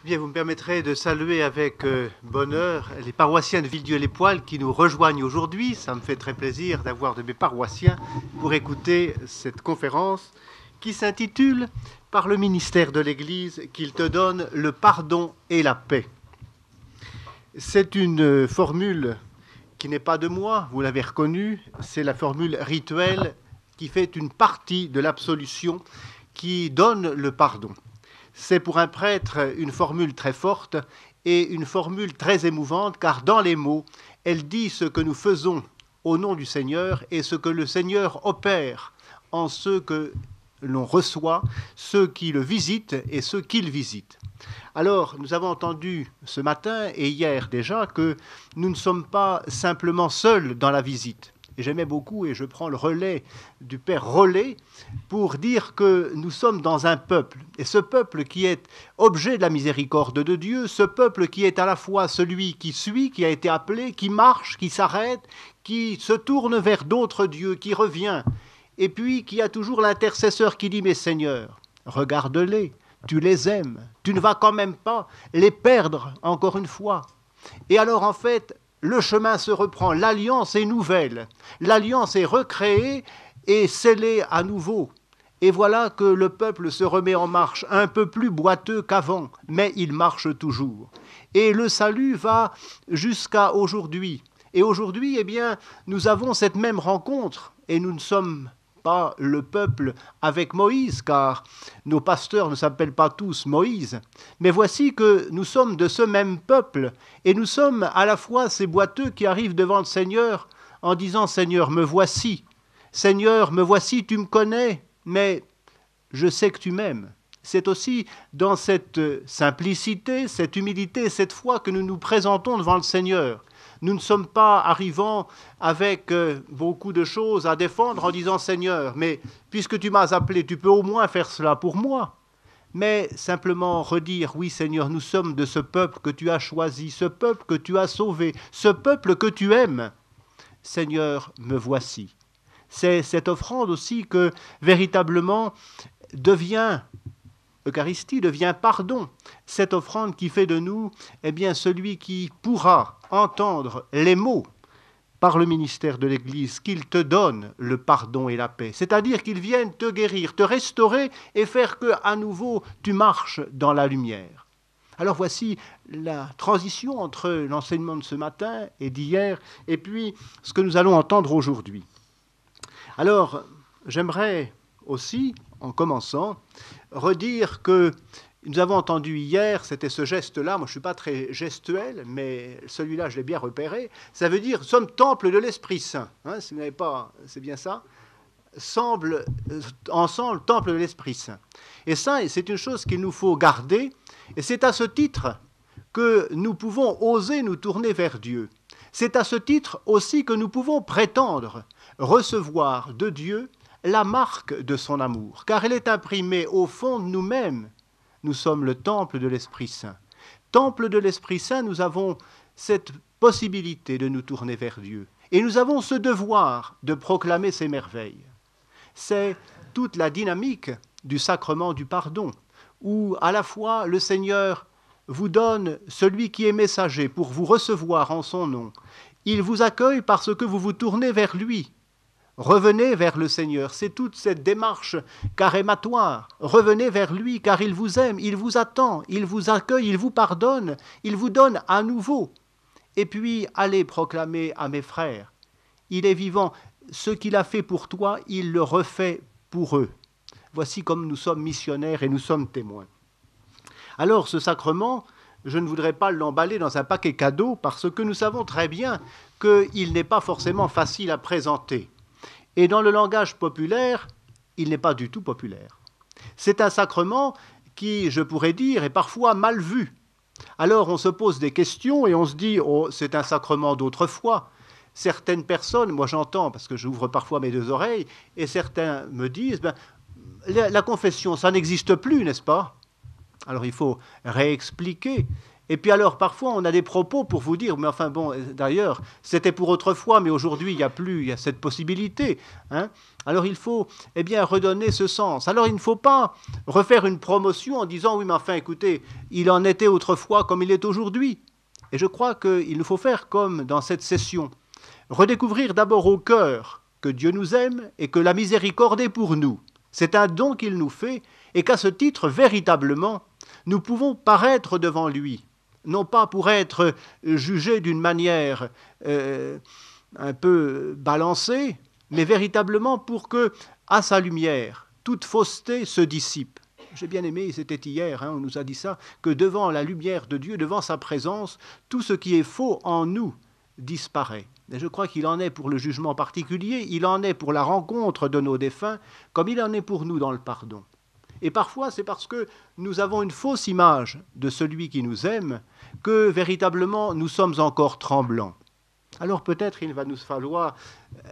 Bien, vous me permettrez de saluer avec bonheur les paroissiens de Villedieu-les-Poêles qui nous rejoignent aujourd'hui. Ça me fait très plaisir d'avoir de mes paroissiens pour écouter cette conférence qui s'intitule « Par le ministère de l'Église qu'il te donne le pardon et la paix ». C'est une formule qui n'est pas de moi, vous l'avez reconnu, c'est la formule rituelle qui fait une partie de l'absolution qui donne le pardon. C'est pour un prêtre une formule très forte et une formule très émouvante, car dans les mots, elle dit ce que nous faisons au nom du Seigneur et ce que le Seigneur opère en ceux que l'on reçoit, ceux qui le visitent et ceux qu'il visite. Alors, nous avons entendu ce matin et hier déjà que nous ne sommes pas simplement seuls dans la visite. Et j'aimais beaucoup, et je prends le relais du Père Rollet, pour dire que nous sommes dans un peuple. Et ce peuple qui est objet de la miséricorde de Dieu, ce peuple qui est à la fois celui qui suit, qui a été appelé, qui marche, qui s'arrête, qui se tourne vers d'autres dieux, qui revient, et puis qui a toujours l'intercesseur qui dit « Mais Seigneur, regarde-les, tu les aimes, tu ne vas quand même pas les perdre encore une fois. » Et alors en fait, le chemin se reprend, l'alliance est nouvelle, l'alliance est recréée et scellée à nouveau. Et voilà que le peuple se remet en marche, un peu plus boiteux qu'avant, mais il marche toujours. Et le salut va jusqu'à aujourd'hui. Et aujourd'hui, eh bien, nous avons cette même rencontre, et nous ne sommes pas le peuple avec Moïse, car nos pasteurs ne s'appellent pas tous Moïse. Mais voici que nous sommes de ce même peuple, et nous sommes à la fois ces boiteux qui arrivent devant le Seigneur en disant « Seigneur, me voici. Seigneur, me voici, tu me connais, mais je sais que tu m'aimes. » C'est aussi dans cette simplicité, cette humilité, cette foi que nous nous présentons devant le Seigneur. Nous ne sommes pas arrivant avec beaucoup de choses à défendre en disant « Seigneur, mais puisque tu m'as appelé, tu peux au moins faire cela pour moi. » Mais simplement redire « Oui Seigneur, nous sommes de ce peuple que tu as choisi, ce peuple que tu as sauvé, ce peuple que tu aimes. Seigneur, me voici. » C'est cette offrande aussi que véritablement devient Eucharistie, devient pardon. Cette offrande qui fait de nous, eh bien, celui qui pourra entendre les mots par le ministère de l'Église qu'il te donne le pardon et la paix. C'est-à-dire qu'il vienne te guérir, te restaurer et faire que, à nouveau, tu marches dans la lumière. Alors voici la transition entre l'enseignement de ce matin et d'hier et puis ce que nous allons entendre aujourd'hui. Alors, j'aimerais aussi, en commençant, redire que nous avons entendu hier, c'était ce geste-là, moi je ne suis pas très gestuel, mais celui-là je l'ai bien repéré, ça veut dire « sommes temple de l'Esprit Saint hein, ». Si vous n'avez pas, c'est bien ça, ensemble, temple de l'Esprit Saint. Et ça, c'est une chose qu'il nous faut garder, et c'est à ce titre que nous pouvons oser nous tourner vers Dieu. C'est à ce titre aussi que nous pouvons prétendre recevoir de Dieu la marque de son amour, car elle est imprimée au fond de nous-mêmes. Nous sommes le temple de l'Esprit Saint. Temple de l'Esprit Saint, nous avons cette possibilité de nous tourner vers Dieu. Et nous avons ce devoir de proclamer ses merveilles. C'est toute la dynamique du sacrement du pardon, où à la fois le Seigneur vous donne celui qui est messager pour vous recevoir en son nom. Il vous accueille parce que vous vous tournez vers lui. Revenez vers le Seigneur, c'est toute cette démarche carématoire. Revenez vers lui car il vous aime, il vous attend, il vous accueille, il vous pardonne, il vous donne à nouveau. Et puis, allez proclamer à mes frères, il est vivant, ce qu'il a fait pour toi, il le refait pour eux. Voici comme nous sommes missionnaires et nous sommes témoins. Alors, ce sacrement, je ne voudrais pas l'emballer dans un paquet cadeau parce que nous savons très bien qu'il n'est pas forcément facile à présenter. Et dans le langage populaire, il n'est pas du tout populaire. C'est un sacrement qui, je pourrais dire, est parfois mal vu. Alors on se pose des questions et on se dit « Oh, c'est un sacrement d'autrefois ». Certaines personnes, moi j'entends parce que j'ouvre parfois mes deux oreilles, et certains me disent ben, « La confession, ça n'existe plus, n'est-ce pas ?» Alors il faut réexpliquer. Et puis alors, parfois, on a des propos pour vous dire, mais enfin bon, d'ailleurs, c'était pour autrefois, mais aujourd'hui, il y a cette possibilité. Hein. Alors il faut, eh bien, redonner ce sens. Alors il ne faut pas refaire une promotion en disant, oui, mais enfin, écoutez, il en était autrefois comme il est aujourd'hui. Et je crois qu'il nous faut faire comme dans cette session. Redécouvrir d'abord au cœur que Dieu nous aime et que la miséricorde est pour nous. C'est un don qu'il nous fait et qu'à ce titre, véritablement, nous pouvons paraître devant lui. Non pas pour être jugés d'une manière un peu balancée, mais véritablement pour que, à sa lumière, toute fausseté se dissipe. J'ai bien aimé, c'était hier, on nous a dit ça, que devant la lumière de Dieu, devant sa présence, tout ce qui est faux en nous disparaît. Et je crois qu'il en est pour le jugement particulier, il en est pour la rencontre de nos défunts, comme il en est pour nous dans le pardon. Et parfois, c'est parce que nous avons une fausse image de celui qui nous aime que véritablement nous sommes encore tremblants. Alors peut-être il va nous falloir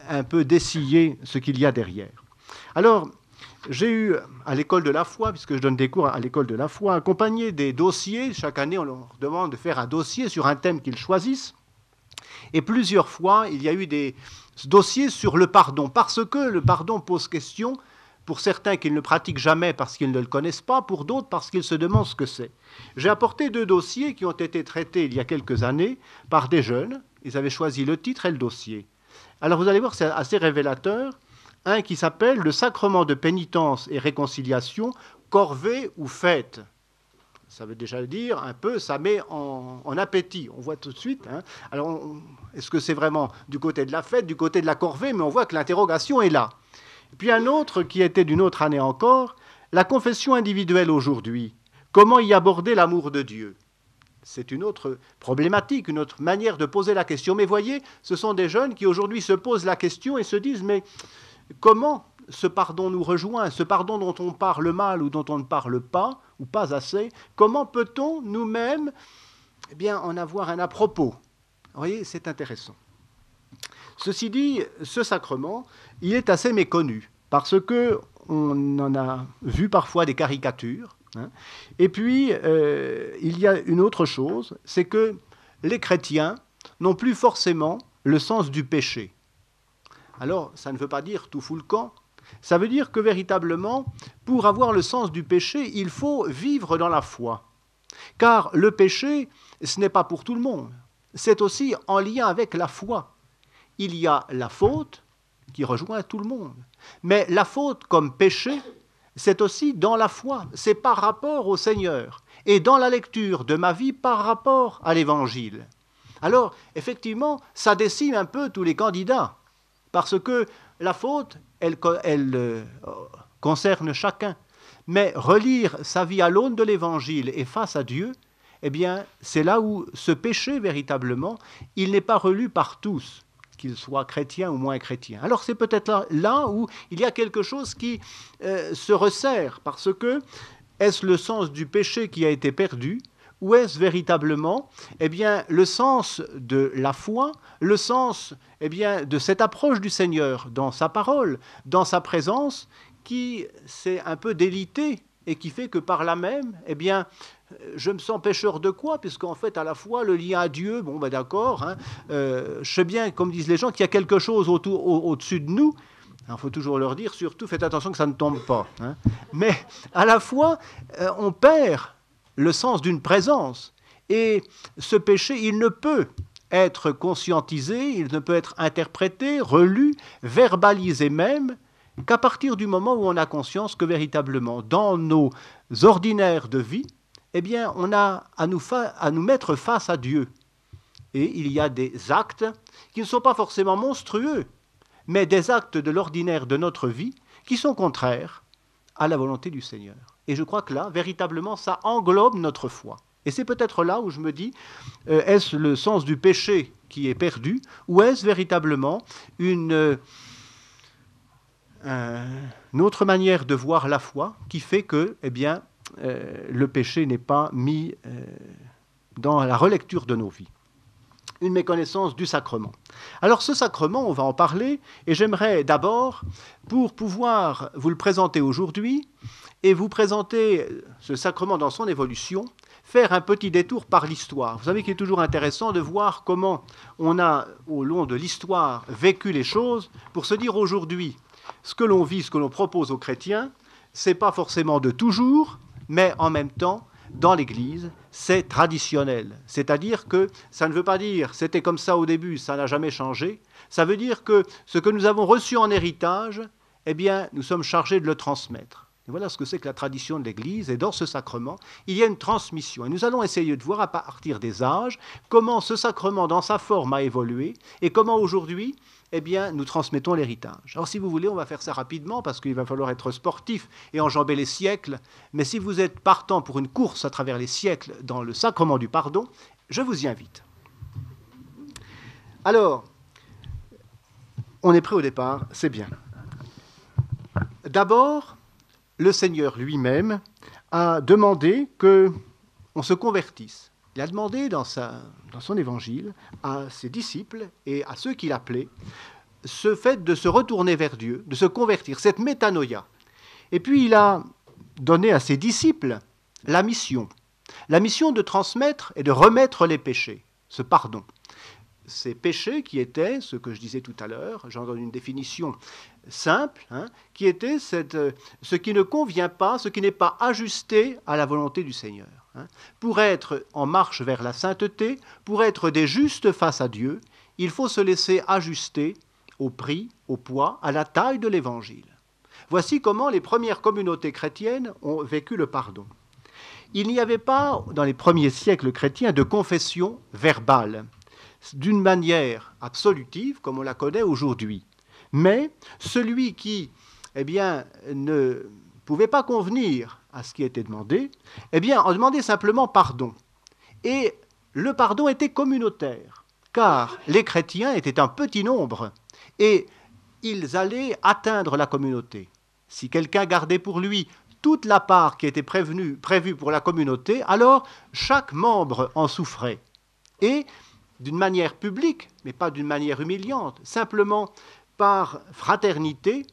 un peu dessiller ce qu'il y a derrière. Alors, j'ai eu à l'école de la foi, puisque je donne des cours à l'école de la foi, accompagné des dossiers. Chaque année, on leur demande de faire un dossier sur un thème qu'ils choisissent. Et plusieurs fois, il y a eu des dossiers sur le pardon, parce que le pardon pose question. Pour certains qui ne le pratiquent jamais parce qu'ils ne le connaissent pas, pour d'autres parce qu'ils se demandent ce que c'est. J'ai apporté 2 dossiers qui ont été traités il y a quelques années par des jeunes. Ils avaient choisi le titre et le dossier. Alors vous allez voir, c'est assez révélateur. Un qui s'appelle « Le sacrement de pénitence et réconciliation, corvée ou fête ». Ça veut déjà dire un peu, ça met en appétit. On voit tout de suite. Hein. Alors, est-ce que c'est vraiment du côté de la fête, du côté de la corvée? Mais on voit que l'interrogation est là. Puis un autre qui était d'une autre année encore, la confession individuelle aujourd'hui. Comment y aborder l'amour de Dieu? C'est une autre problématique, une autre manière de poser la question. Mais voyez, ce sont des jeunes qui aujourd'hui se posent la question et se disent, mais comment ce pardon nous rejoint, ce pardon dont on parle mal ou dont on ne parle pas, ou pas assez, comment peut-on nous-mêmes en avoir un à-propos? Vous voyez, c'est intéressant. Ceci dit, ce sacrement, il est assez méconnu, parce qu'on en a vu parfois des caricatures. Hein. Et puis, il y a une autre chose, c'est que les chrétiens n'ont plus forcément le sens du péché. Alors, ça ne veut pas dire tout fout le camp. Ça veut dire que véritablement, pour avoir le sens du péché, il faut vivre dans la foi. Car le péché, ce n'est pas pour tout le monde. C'est aussi en lien avec la foi. Il y a la faute qui rejoint tout le monde. Mais la faute comme péché, c'est aussi dans la foi. C'est par rapport au Seigneur. Et dans la lecture de ma vie, par rapport à l'Évangile. Alors, effectivement, ça décime un peu tous les candidats. Parce que la faute, elle concerne chacun. Mais relire sa vie à l'aune de l'Évangile et face à Dieu, eh bien, c'est là où ce péché, véritablement, il n'est pas relu par tous, qu'ils soient chrétiens ou moins chrétiens. Alors c'est peut-être là où il y a quelque chose qui se resserre, parce que est-ce le sens du péché qui a été perdu, ou est-ce véritablement le sens de la foi, le sens de cette approche du Seigneur dans sa parole, dans sa présence, qui s'est un peu délité et qui fait que par là même, je me sens pécheur de quoi? Puisqu'en fait, à la fois, le lien à Dieu, d'accord, hein, je sais bien, comme disent les gens, qu'il y a quelque chose au-dessus de nous. Il faut toujours leur dire, surtout, faites attention que ça ne tombe pas. Hein. Mais à la fois, on perd le sens d'une présence. Et ce péché, il ne peut être conscientisé, il ne peut être interprété, relu, verbalisé même, qu'à partir du moment où on a conscience que véritablement, dans nos ordinaires de vie, on a à nous mettre face à Dieu. Et il y a des actes qui ne sont pas forcément monstrueux, mais des actes de l'ordinaire de notre vie qui sont contraires à la volonté du Seigneur. Et je crois que là, véritablement, ça englobe notre foi. Et c'est peut-être là où je me dis, est-ce le sens du péché qui est perdu, ou est-ce véritablement une autre manière de voir la foi qui fait que, le péché n'est pas mis dans la relecture de nos vies. Une méconnaissance du sacrement. Alors ce sacrement, on va en parler, et j'aimerais d'abord, pour pouvoir vous le présenter aujourd'hui, et vous présenter ce sacrement dans son évolution, faire un petit détour par l'histoire. Vous savez qu'il est toujours intéressant de voir comment on a, au long de l'histoire, vécu les choses pour se dire aujourd'hui, ce que l'on vit, ce que l'on propose aux chrétiens, ce n'est pas forcément de toujours, mais en même temps, dans l'Église, c'est traditionnel. C'est-à-dire que ça ne veut pas dire c'était comme ça au début, ça n'a jamais changé. Ça veut dire que ce que nous avons reçu en héritage, eh bien, nous sommes chargés de le transmettre. Et voilà ce que c'est que la tradition de l'Église. Et dans ce sacrement, il y a une transmission. Et nous allons essayer de voir à partir des âges comment ce sacrement, dans sa forme, a évolué et comment aujourd'hui, eh bien, nous transmettons l'héritage. Alors, si vous voulez, on va faire ça rapidement parce qu'il va falloir être sportif et enjamber les siècles. Mais si vous êtes partant pour une course à travers les siècles dans le sacrement du pardon, je vous y invite. Alors, on est prêt au départ, c'est bien. D'abord, le Seigneur lui-même a demandé qu'on se convertisse. Il a demandé dans son évangile à ses disciples et à ceux qu'il appelait ce fait de se retourner vers Dieu, de se convertir, cette métanoïa. Et puis il a donné à ses disciples la mission de transmettre et de remettre les péchés, ce pardon. Ces péchés qui étaient, ce que je disais tout à l'heure, j'en donne une définition simple, qui était ce qui ne convient pas, ce qui n'est pas ajusté à la volonté du Seigneur. Pour être en marche vers la sainteté, pour être des justes face à Dieu, il faut se laisser ajuster au prix, au poids, à la taille de l'Évangile. Voici comment les premières communautés chrétiennes ont vécu le pardon. Il n'y avait pas, dans les premiers siècles chrétiens, de confession verbale, d'une manière absolutive, comme on la connaît aujourd'hui. Mais celui qui, ne pouvait pas convenir à ce qui était demandé, en demandait simplement pardon. Et le pardon était communautaire, car les chrétiens étaient un petit nombre, et ils allaient atteindre la communauté. Si quelqu'un gardait pour lui toute la part qui était prévue pour la communauté, alors chaque membre en souffrait. Et d'une manière publique, mais pas d'une manière humiliante, simplement par fraternité,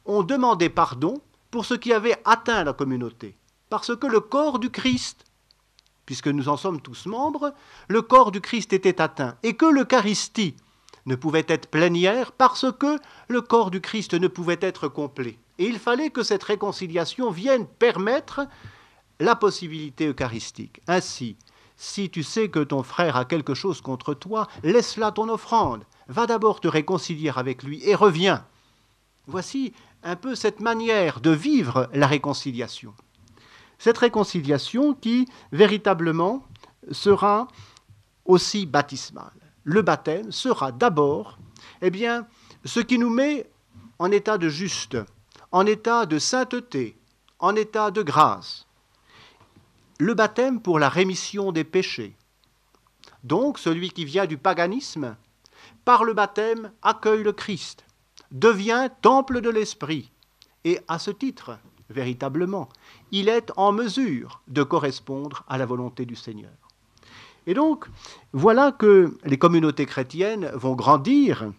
on demandait pardon pour ce qui avait atteint la communauté. Parce que le corps du Christ, puisque nous en sommes tous membres, le corps du Christ était atteint. Et que l'Eucharistie ne pouvait être plénière parce que le corps du Christ ne pouvait être complet. Et il fallait que cette réconciliation vienne permettre la possibilité eucharistique. Ainsi, si tu sais que ton frère a quelque chose contre toi, laisse là ton offrande. Va d'abord te réconcilier avec lui et reviens. Voici un peu cette manière de vivre la réconciliation. Cette réconciliation qui, véritablement, sera aussi baptismale. Le baptême sera d'abord, ce qui nous met en état de juste, en état de sainteté, en état de grâce. Le baptême pour la rémission des péchés. Donc, celui qui vient du paganisme, par le baptême, accueille le Christ, devient temple de l'Esprit. Et à ce titre, véritablement, il est en mesure de correspondre à la volonté du Seigneur. Et donc, voilà que les communautés chrétiennes vont grandir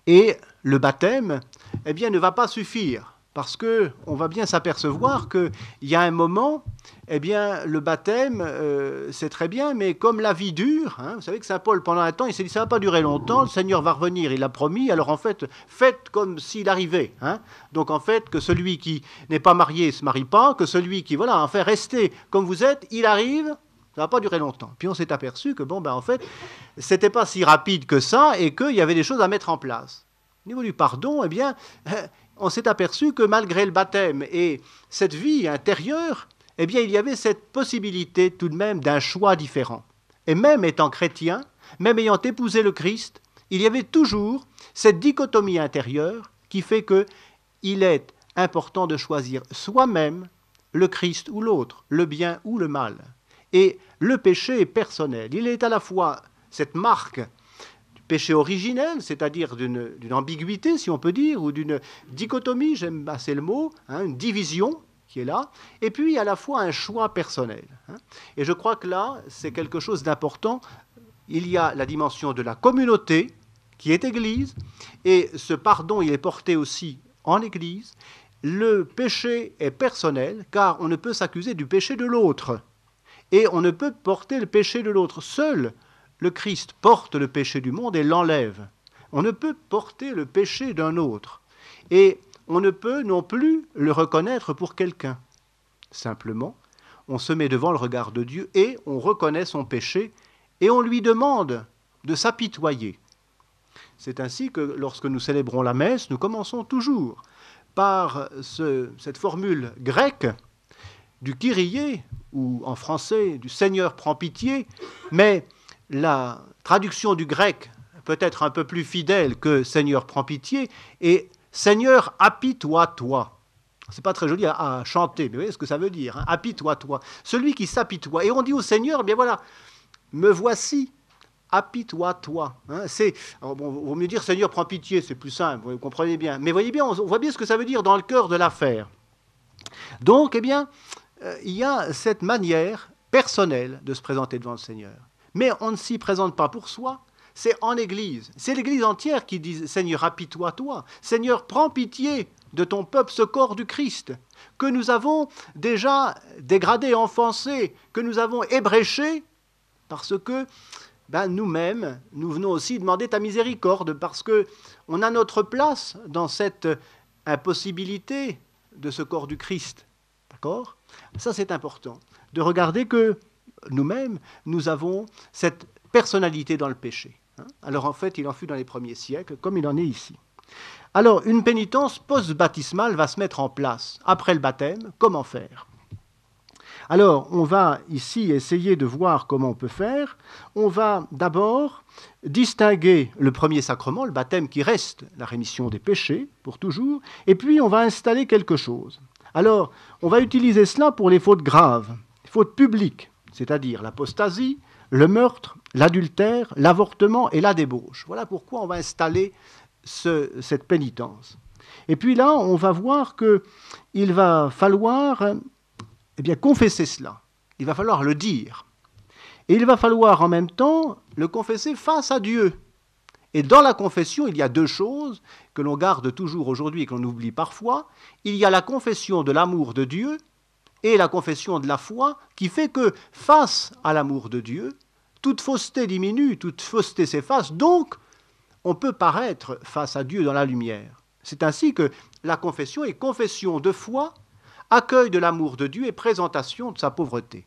et le baptême, ne va pas suffire. Parce qu'on va bien s'apercevoir qu'il y a un moment, le baptême, c'est très bien, mais comme la vie dure, vous savez que saint Paul, pendant un temps, il s'est dit, ça ne va pas durer longtemps, le Seigneur va revenir, il l'a promis, alors en fait, faites comme s'il arrivait. Donc en fait, que celui qui n'est pas marié ne se marie pas, que celui qui, restez comme vous êtes, il arrive, ça ne va pas durer longtemps. Puis on s'est aperçu que, en fait, ce n'était pas si rapide que ça et qu'il y avait des choses à mettre en place. Au niveau du pardon, on s'est aperçu que malgré le baptême et cette vie intérieure, il y avait cette possibilité tout de même d'un choix différent. Et même étant chrétien, même ayant épousé le Christ, il y avait toujours cette dichotomie intérieure qui fait qu'il est important de choisir soi-même le Christ ou l'autre, le bien ou le mal. Et le péché est personnel. Il est à la fois cette marque péché originel, c'est-à-dire d'une ambiguïté, si on peut dire, ou d'une dichotomie, j'aime assez le mot, une division qui est là, et puis à la fois un choix personnel. Et je crois que là, c'est quelque chose d'important. Il y a la dimension de la communauté, qui est Église, et ce pardon, il est porté aussi en Église. Le péché est personnel, car on ne peut s'accuser du péché de l'autre. et on ne peut porter le péché de l'autre. Seul le Christ porte le péché du monde et l'enlève. On ne peut porter le péché d'un autre. Et on ne peut non plus le reconnaître pour quelqu'un. Simplement, on se met devant le regard de Dieu et on reconnaît son péché et on lui demande de s'apitoyer. C'est ainsi que lorsque nous célébrons la messe, nous commençons toujours par cette formule grecque du Kyrie, ou en français du Seigneur prends pitié, mais la traduction du grec peut être un peu plus fidèle que Seigneur prends pitié, et Seigneur apitoie-toi. C'est pas très joli à chanter, mais vous voyez ce que ça veut dire, hein? Apitoie-toi. Celui qui s'apitoie. Et on dit au Seigneur, eh bien voilà, me voici, apitoie-toi. Hein? Vaut mieux dire Seigneur prends pitié, c'est plus simple, vous comprenez bien. Mais voyez bien, on voit bien ce que ça veut dire dans le cœur de l'affaire. Donc, eh bien, il y a cette manière personnelle de se présenter devant le Seigneur. Mais on ne s'y présente pas pour soi, c'est en Église. C'est l'Église entière qui dit « Seigneur, apitoie-toi. Seigneur, prends pitié de ton peuple, ce corps du Christ, que nous avons déjà dégradé, enfoncé, que nous avons ébréché, parce que nous-mêmes, nous venons aussi demander ta miséricorde, parce qu'on a notre place dans cette impossibilité de ce corps du Christ. » D'accord ? Ça, c'est important, de regarder que nous-mêmes, nous avons cette personnalité dans le péché. Alors en fait, il en fut dans les premiers siècles, comme il en est ici. Alors, une pénitence post-baptismale va se mettre en place. Après le baptême, comment faire ? Alors, on va ici essayer de voir comment on peut faire. On va d'abord distinguer le premier sacrement, le baptême qui reste la rémission des péchés, pour toujours, et puis on va installer quelque chose. Alors, on va utiliser cela pour les fautes graves, les fautes publiques, c'est-à-dire l'apostasie, le meurtre, l'adultère, l'avortement et la débauche. Voilà pourquoi on va installer cette pénitence. Et puis là, on va voir qu'il va falloir confesser cela. Il va falloir le dire. Et il va falloir en même temps le confesser face à Dieu. Et dans la confession, il y a deux choses que l'on garde toujours aujourd'hui et que l'on oublie parfois. Il y a la confession de l'amour de Dieu et la confession de la foi qui fait que face à l'amour de Dieu, toute fausseté diminue, toute fausseté s'efface, donc on peut paraître face à Dieu dans la lumière. C'est ainsi que la confession est confession de foi, accueil de l'amour de Dieu et présentation de sa pauvreté.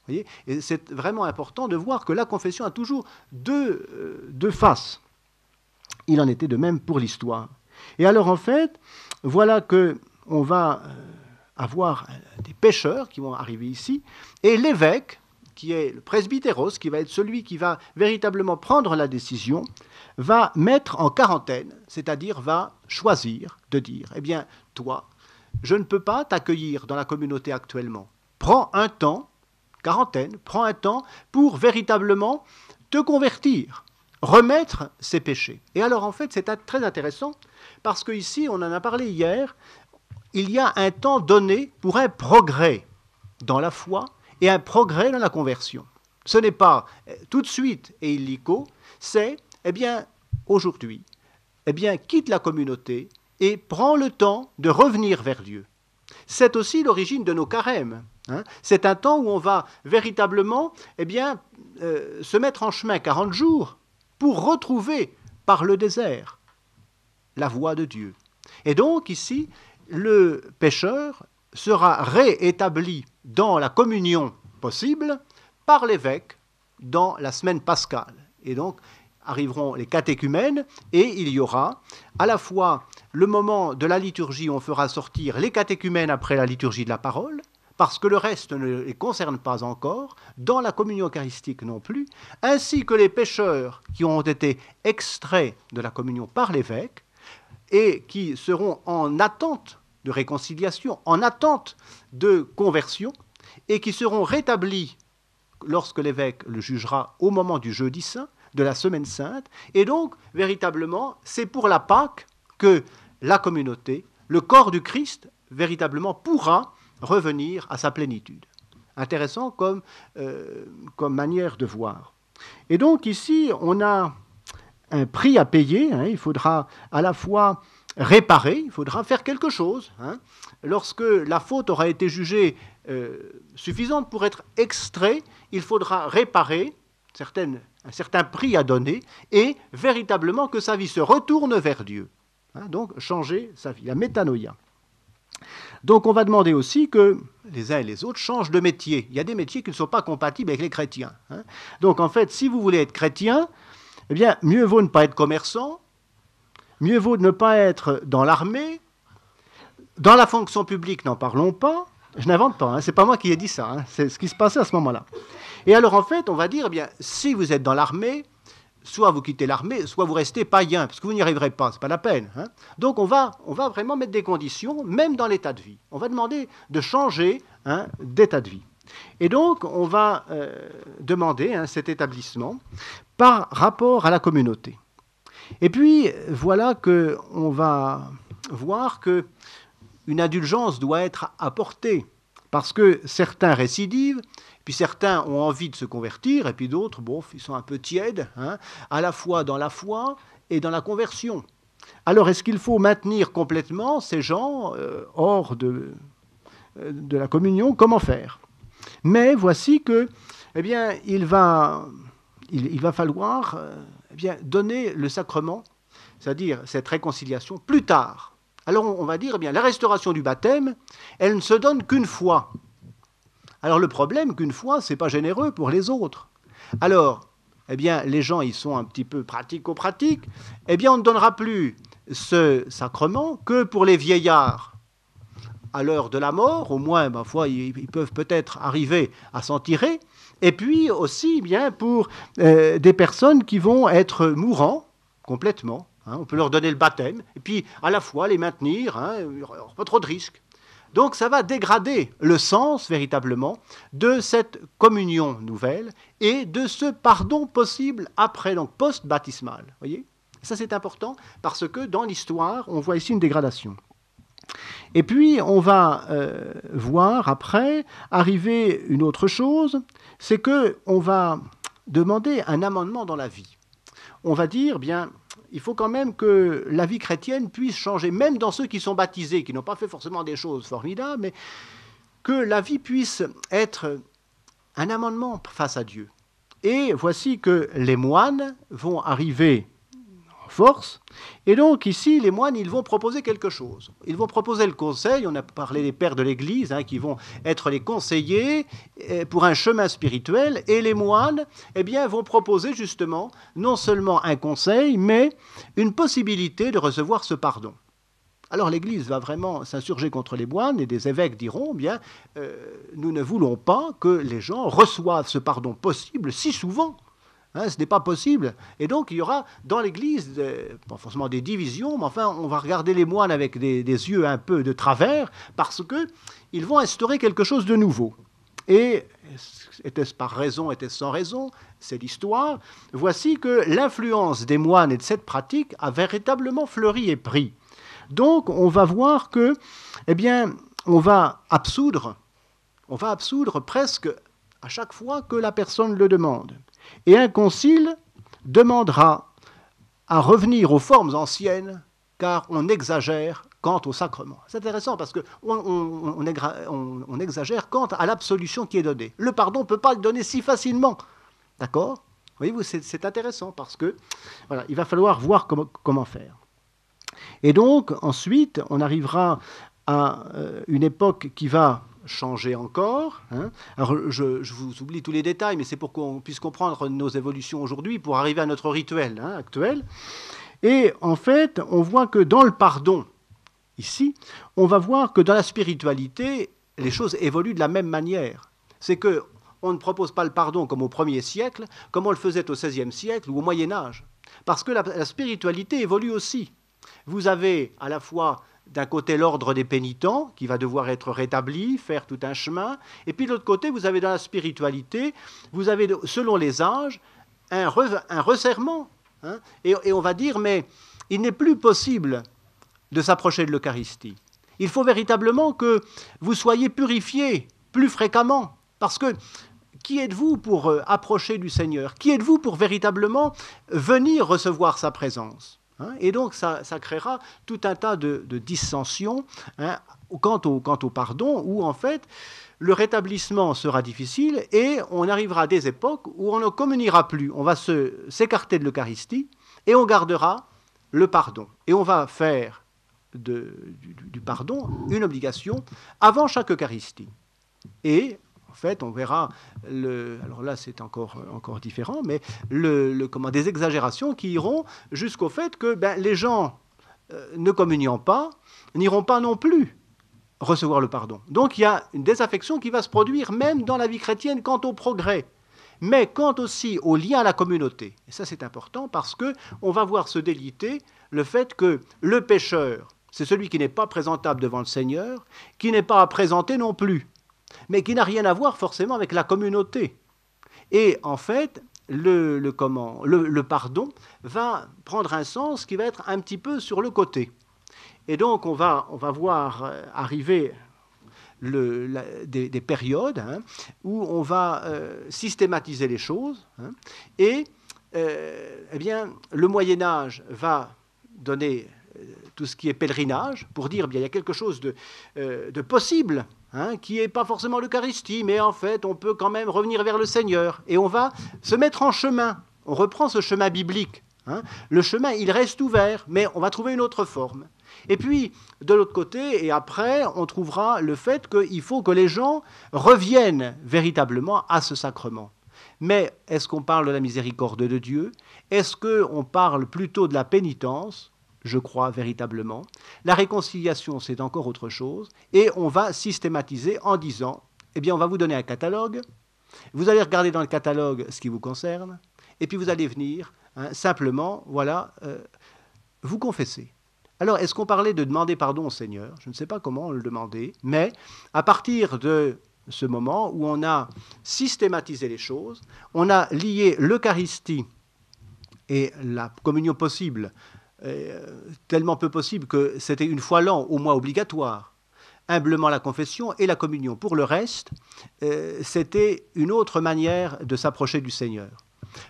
Vous voyez ? Et c'est vraiment important de voir que la confession a toujours deux faces. Il en était de même pour l'histoire. Et alors en fait, voilà qu'on va avoir des pécheurs qui vont arriver ici, et l'évêque, qui est le presbytéros, qui va être celui qui va véritablement prendre la décision, va mettre en quarantaine, c'est-à-dire va choisir de dire, eh bien, toi, je ne peux pas t'accueillir dans la communauté actuellement. Prends un temps, quarantaine, prends un temps pour véritablement te convertir, remettre ses péchés. Et alors, en fait, c'est très intéressant, parce qu'ici, on en a parlé hier, il y a un temps donné pour un progrès dans la foi et un progrès dans la conversion. Ce n'est pas tout de suite et illico, c'est, eh bien, aujourd'hui, eh bien, quitte la communauté et prends le temps de revenir vers Dieu. C'est aussi l'origine de nos carêmes. Hein. C'est un temps où on va véritablement eh bien, se mettre en chemin 40 jours pour retrouver par le désert la voie de Dieu. Et donc ici, le pécheur sera réétabli dans la communion possible par l'évêque dans la semaine pascale. Et donc arriveront les catéchumènes et il y aura à la fois le moment de la liturgie où on fera sortir les catéchumènes après la liturgie de la parole, parce que le reste ne les concerne pas encore, dans la communion eucharistique non plus, ainsi que les pécheurs qui ont été extraits de la communion par l'évêque et qui seront en attente de réconciliation, en attente de conversion, et qui seront rétablis lorsque l'évêque le jugera au moment du jeudi saint, de la semaine sainte, et donc, véritablement, c'est pour la Pâque que la communauté, le corps du Christ, véritablement pourra revenir à sa plénitude. Intéressant comme manière de voir. Et donc ici, on a un prix à payer, hein, il faudra à la fois réparer, il faudra faire quelque chose. Hein. Lorsque la faute aura été jugée suffisante pour être extrait, il faudra réparer, un certain prix à donner, et véritablement que sa vie se retourne vers Dieu. Hein, donc changer sa vie, la métanoïa. Donc on va demander aussi que les uns et les autres changent de métier. Il y a des métiers qui ne sont pas compatibles avec les chrétiens. Hein. Donc en fait, si vous voulez être chrétien, eh bien, mieux vaut ne pas être commerçant, mieux vaut ne pas être dans l'armée, dans la fonction publique, n'en parlons pas. Je n'invente pas, hein, c'est pas moi qui ai dit ça, hein, c'est ce qui se passait à ce moment-là. Et alors en fait, on va dire, eh bien, si vous êtes dans l'armée, soit vous quittez l'armée, soit vous restez païen, parce que vous n'y arriverez pas, c'est pas la peine. Hein. Donc on va vraiment mettre des conditions, même dans l'état de vie. On va demander de changer d'état de vie. Et donc on va demander cet établissement par rapport à la communauté. Et puis voilà qu'on va voir qu'une indulgence doit être apportée, parce que certains récidivent, puis certains ont envie de se convertir, et puis d'autres, bon, ils sont un peu tièdes, hein, à la fois dans la foi et dans la conversion. Alors, est-ce qu'il faut maintenir complètement ces gens hors de la communion? Comment faire? Mais voici que, eh bien, il va falloir donner le sacrement, c'est-à-dire cette réconciliation, plus tard. Alors, on va dire, eh bien, la restauration du baptême, elle ne se donne qu'une fois. Alors le problème qu'une fois, ce n'est pas généreux pour les autres. Alors, eh bien, les gens, ils sont un petit peu pratico-pratiques. Eh bien, on ne donnera plus ce sacrement que pour les vieillards. À l'heure de la mort, au moins, ma foi, ils peuvent peut-être arriver à s'en tirer. Et puis aussi, eh bien, pour des personnes qui vont être mourants complètement. Hein, on peut leur donner le baptême, et puis à la fois les maintenir, il n'y aura pas trop de risques. Donc ça va dégrader le sens véritablement de cette communion nouvelle et de ce pardon possible après, donc post-baptismal. Voyez ? Ça c'est important parce que dans l'histoire, on voit ici une dégradation. Et puis on va voir après arriver une autre chose, c'est qu'on va demander un amendement dans la vie. On va dire, bien, il faut quand même que la vie chrétienne puisse changer, même dans ceux qui sont baptisés, qui n'ont pas fait forcément des choses formidables, mais que la vie puisse être un amendement face à Dieu. Et voici que les moines vont arriver en force, et donc ici, les moines, ils vont proposer quelque chose. Ils vont proposer le conseil, on a parlé des pères de l'Église, qui vont être les conseillers pour un chemin spirituel, et les moines, eh bien, vont proposer justement non seulement un conseil, mais une possibilité de recevoir ce pardon. Alors l'Église va vraiment s'insurger contre les moines, et des évêques diront, bien, nous ne voulons pas que les gens reçoivent ce pardon possible si souvent. Ce n'est pas possible. Et donc, il y aura dans l'Église, pas forcément des divisions, mais enfin, on va regarder les moines avec des yeux un peu de travers, parce qu'ils vont instaurer quelque chose de nouveau. Et, était-ce par raison, était-ce sans raison? C'est l'histoire. Voici que l'influence des moines et de cette pratique a véritablement fleuri et pris. Donc, on va voir que, eh bien, on va absoudre presque à chaque fois que la personne le demande. Et un concile demandera à revenir aux formes anciennes, car on exagère quant au sacrement. C'est intéressant parce qu'on exagère quant à l'absolution qui est donnée. Le pardon ne peut pas le donner si facilement. D'accord ? Voyez-vous, c'est intéressant parce que voilà, il va falloir voir comment faire. Et donc, ensuite, on arrivera à une époque qui va changer encore. Alors, je vous oublie tous les détails, mais c'est pour qu'on puisse comprendre nos évolutions aujourd'hui, pour arriver à notre rituel actuel. Et en fait, on voit que dans le pardon, ici, on va voir que dans la spiritualité, les choses évoluent de la même manière. C'est qu'on ne propose pas le pardon comme au 1er siècle, comme on le faisait au 16e siècle ou au Moyen-Âge. Parce que la spiritualité évolue aussi. Vous avez à la fois d'un côté l'ordre des pénitents, qui va devoir être rétabli, faire tout un chemin, et puis de l'autre côté, vous avez dans la spiritualité, vous avez, selon les âges, un resserrement. Et on va dire, mais il n'est plus possible de s'approcher de l'Eucharistie. Il faut véritablement que vous soyez purifiés plus fréquemment, parce que qui êtes-vous pour approcher du Seigneur? Qui êtes-vous pour véritablement venir recevoir sa présence? hein, et donc ça créera tout un tas de dissensions, hein, quant au pardon, où en fait le rétablissement sera difficile et on arrivera à des époques où on ne communiera plus. On va s'écarter de l'Eucharistie et on gardera le pardon. Et on va faire du pardon une obligation avant chaque Eucharistie. Et en fait, on verra, alors là c'est encore différent, mais des exagérations qui iront jusqu'au fait que les gens ne communiant pas n'iront pas non plus recevoir le pardon. Donc il y a une désaffection qui va se produire même dans la vie chrétienne quant au progrès, mais quant aussi au lien à la communauté. Et ça c'est important parce qu'on va voir se déliter le fait que le pécheur, c'est celui qui n'est pas présentable devant le Seigneur, qui n'est pas à présenter non plus, mais qui n'a rien à voir forcément avec la communauté. Et en fait, le pardon va prendre un sens qui va être un petit peu sur le côté. Et donc, on va voir arriver des périodes, hein, où on va systématiser les choses, hein, et eh bien, le Moyen-Âge va donner tout ce qui est pèlerinage, pour dire bien il y a quelque chose de possible, hein, qui n'est pas forcément l'Eucharistie, mais en fait, on peut quand même revenir vers le Seigneur. Et on va se mettre en chemin. On reprend ce chemin biblique. Hein. Le chemin, il reste ouvert, mais on va trouver une autre forme. Et puis, de l'autre côté, et après, on trouvera le fait qu'il faut que les gens reviennent véritablement à ce sacrement. Mais est-ce qu'on parle de la miséricorde de Dieu? Est-ce qu'on parle plutôt de la pénitence? Je crois véritablement. La réconciliation, c'est encore autre chose. Et on va systématiser en disant, eh bien, on va vous donner un catalogue. Vous allez regarder dans le catalogue ce qui vous concerne. Et puis vous allez venir, hein, simplement, voilà, vous confesser. Alors, est-ce qu'on parlait de demander pardon au Seigneur? Je ne sais pas comment on le demandait, mais à partir de ce moment où on a systématisé les choses, on a lié l'Eucharistie et la communion possible, tellement peu possible que c'était une fois l'an, au moins obligatoire, humblement la confession et la communion. Pour le reste, c'était une autre manière de s'approcher du Seigneur.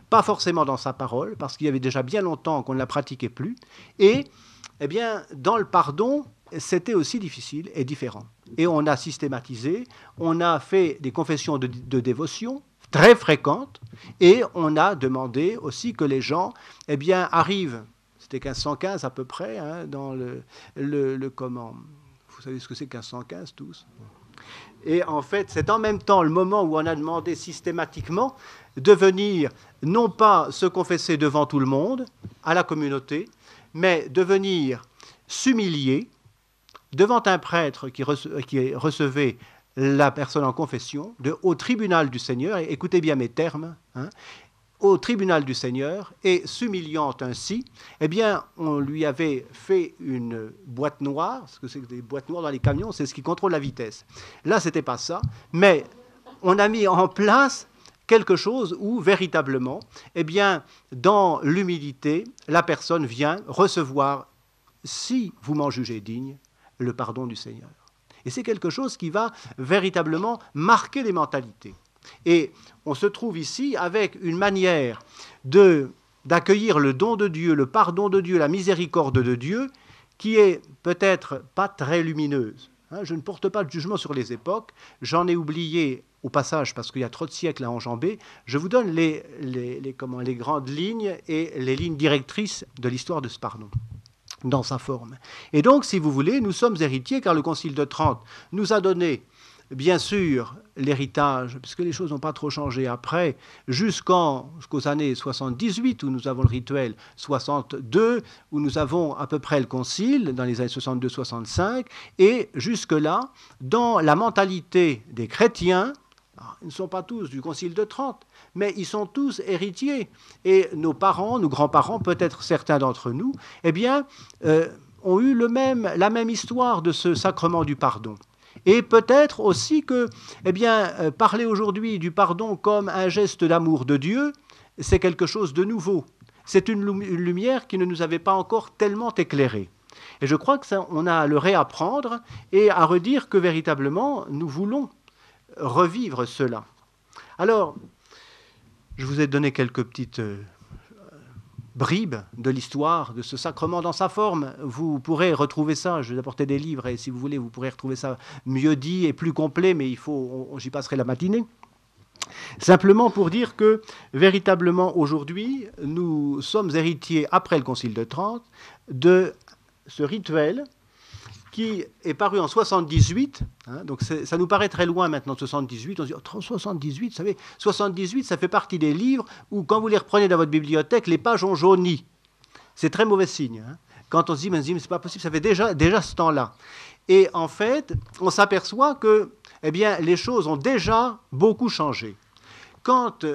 Pas forcément dans sa parole, parce qu'il y avait déjà bien longtemps qu'on ne la pratiquait plus, et eh bien, dans le pardon, c'était aussi difficile et différent. Et on a systématisé, on a fait des confessions de dévotion très fréquentes, et on a demandé aussi que les gens, eh bien, arrivent, c'était 1515 à peu près, hein, dans le comment, vous savez ce que c'est 1515 tous? Et en fait, c'est en même temps le moment où on a demandé systématiquement de venir, non pas se confesser devant tout le monde, à la communauté, mais de venir s'humilier devant un prêtre qui recevait la personne en confession, au tribunal du Seigneur, et écoutez bien mes termes, hein, au tribunal du Seigneur, et s'humiliant ainsi, eh bien, on lui avait fait une boîte noire, parce que c'est des boîtes noires dans les camions, c'est ce qui contrôle la vitesse. Là, ce n'était pas ça, mais on a mis en place quelque chose où, véritablement, eh bien, dans l'humilité, la personne vient recevoir, si vous m'en jugez digne, le pardon du Seigneur. Et c'est quelque chose qui va véritablement marquer les mentalités. Et on se trouve ici avec une manière d'accueillir le don de Dieu, le pardon de Dieu, la miséricorde de Dieu, qui est peut-être pas très lumineuse. Je ne porte pas de jugement sur les époques, j'en ai oublié au passage parce qu'il y a trop de siècles à enjamber. Je vous donne les grandes lignes et les lignes directrices de l'histoire de ce pardon, dans sa forme. Et donc, si vous voulez, nous sommes héritiers car le Concile de Trente nous a donné, bien sûr, l'héritage, puisque les choses n'ont pas trop changé après, jusqu'aux années 78, où nous avons le rituel, 62, où nous avons à peu près le concile, dans les années 62-65, et jusque-là, dans la mentalité des chrétiens, ils ne sont pas tous du Concile de Trente, mais ils sont tous héritiers. Et nos parents, nos grands-parents, peut-être certains d'entre nous, eh bien, ont eu la même histoire de ce sacrement du pardon. Et peut-être aussi que, eh bien, parler aujourd'hui du pardon comme un geste d'amour de Dieu, c'est quelque chose de nouveau. C'est une lumière qui ne nous avait pas encore tellement éclairée. Et je crois qu'on a à le réapprendre et à redire que véritablement, nous voulons revivre cela. Alors, je vous ai donné quelques petites bribes de l'histoire de ce sacrement dans sa forme. Vous pourrez retrouver ça, je vais apporter des livres, et si vous voulez, vous pourrez retrouver ça mieux dit et plus complet, mais j'y passerai la matinée. Simplement pour dire que, véritablement, aujourd'hui, nous sommes héritiers, après le Concile de Trente, de ce rituel qui est paru en 78, hein, donc ça nous paraît très loin maintenant, 78, on se dit, oh, 78, vous savez, 78, ça fait partie des livres où, quand vous les reprenez dans votre bibliothèque, les pages ont jauni. C'est très mauvais signe. Hein. Quand on se dit, mais c'est pas possible, ça fait déjà ce temps-là. Et en fait, on s'aperçoit que, eh bien, les choses ont déjà beaucoup changé. Quand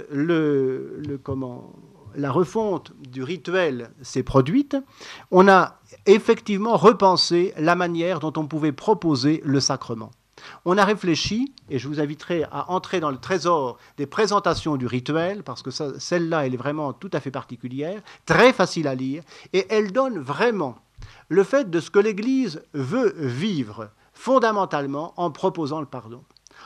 la refonte du rituel s'est produite, on a effectivement repensé la manière dont on pouvait proposer le sacrement. On a réfléchi, et je vous inviterai à entrer dans le trésor des présentations du rituel, parce que celle-là, elle est vraiment tout à fait particulière, très facile à lire, et elle donne vraiment le fait de ce que l'Église veut vivre fondamentalement en proposant le pardon.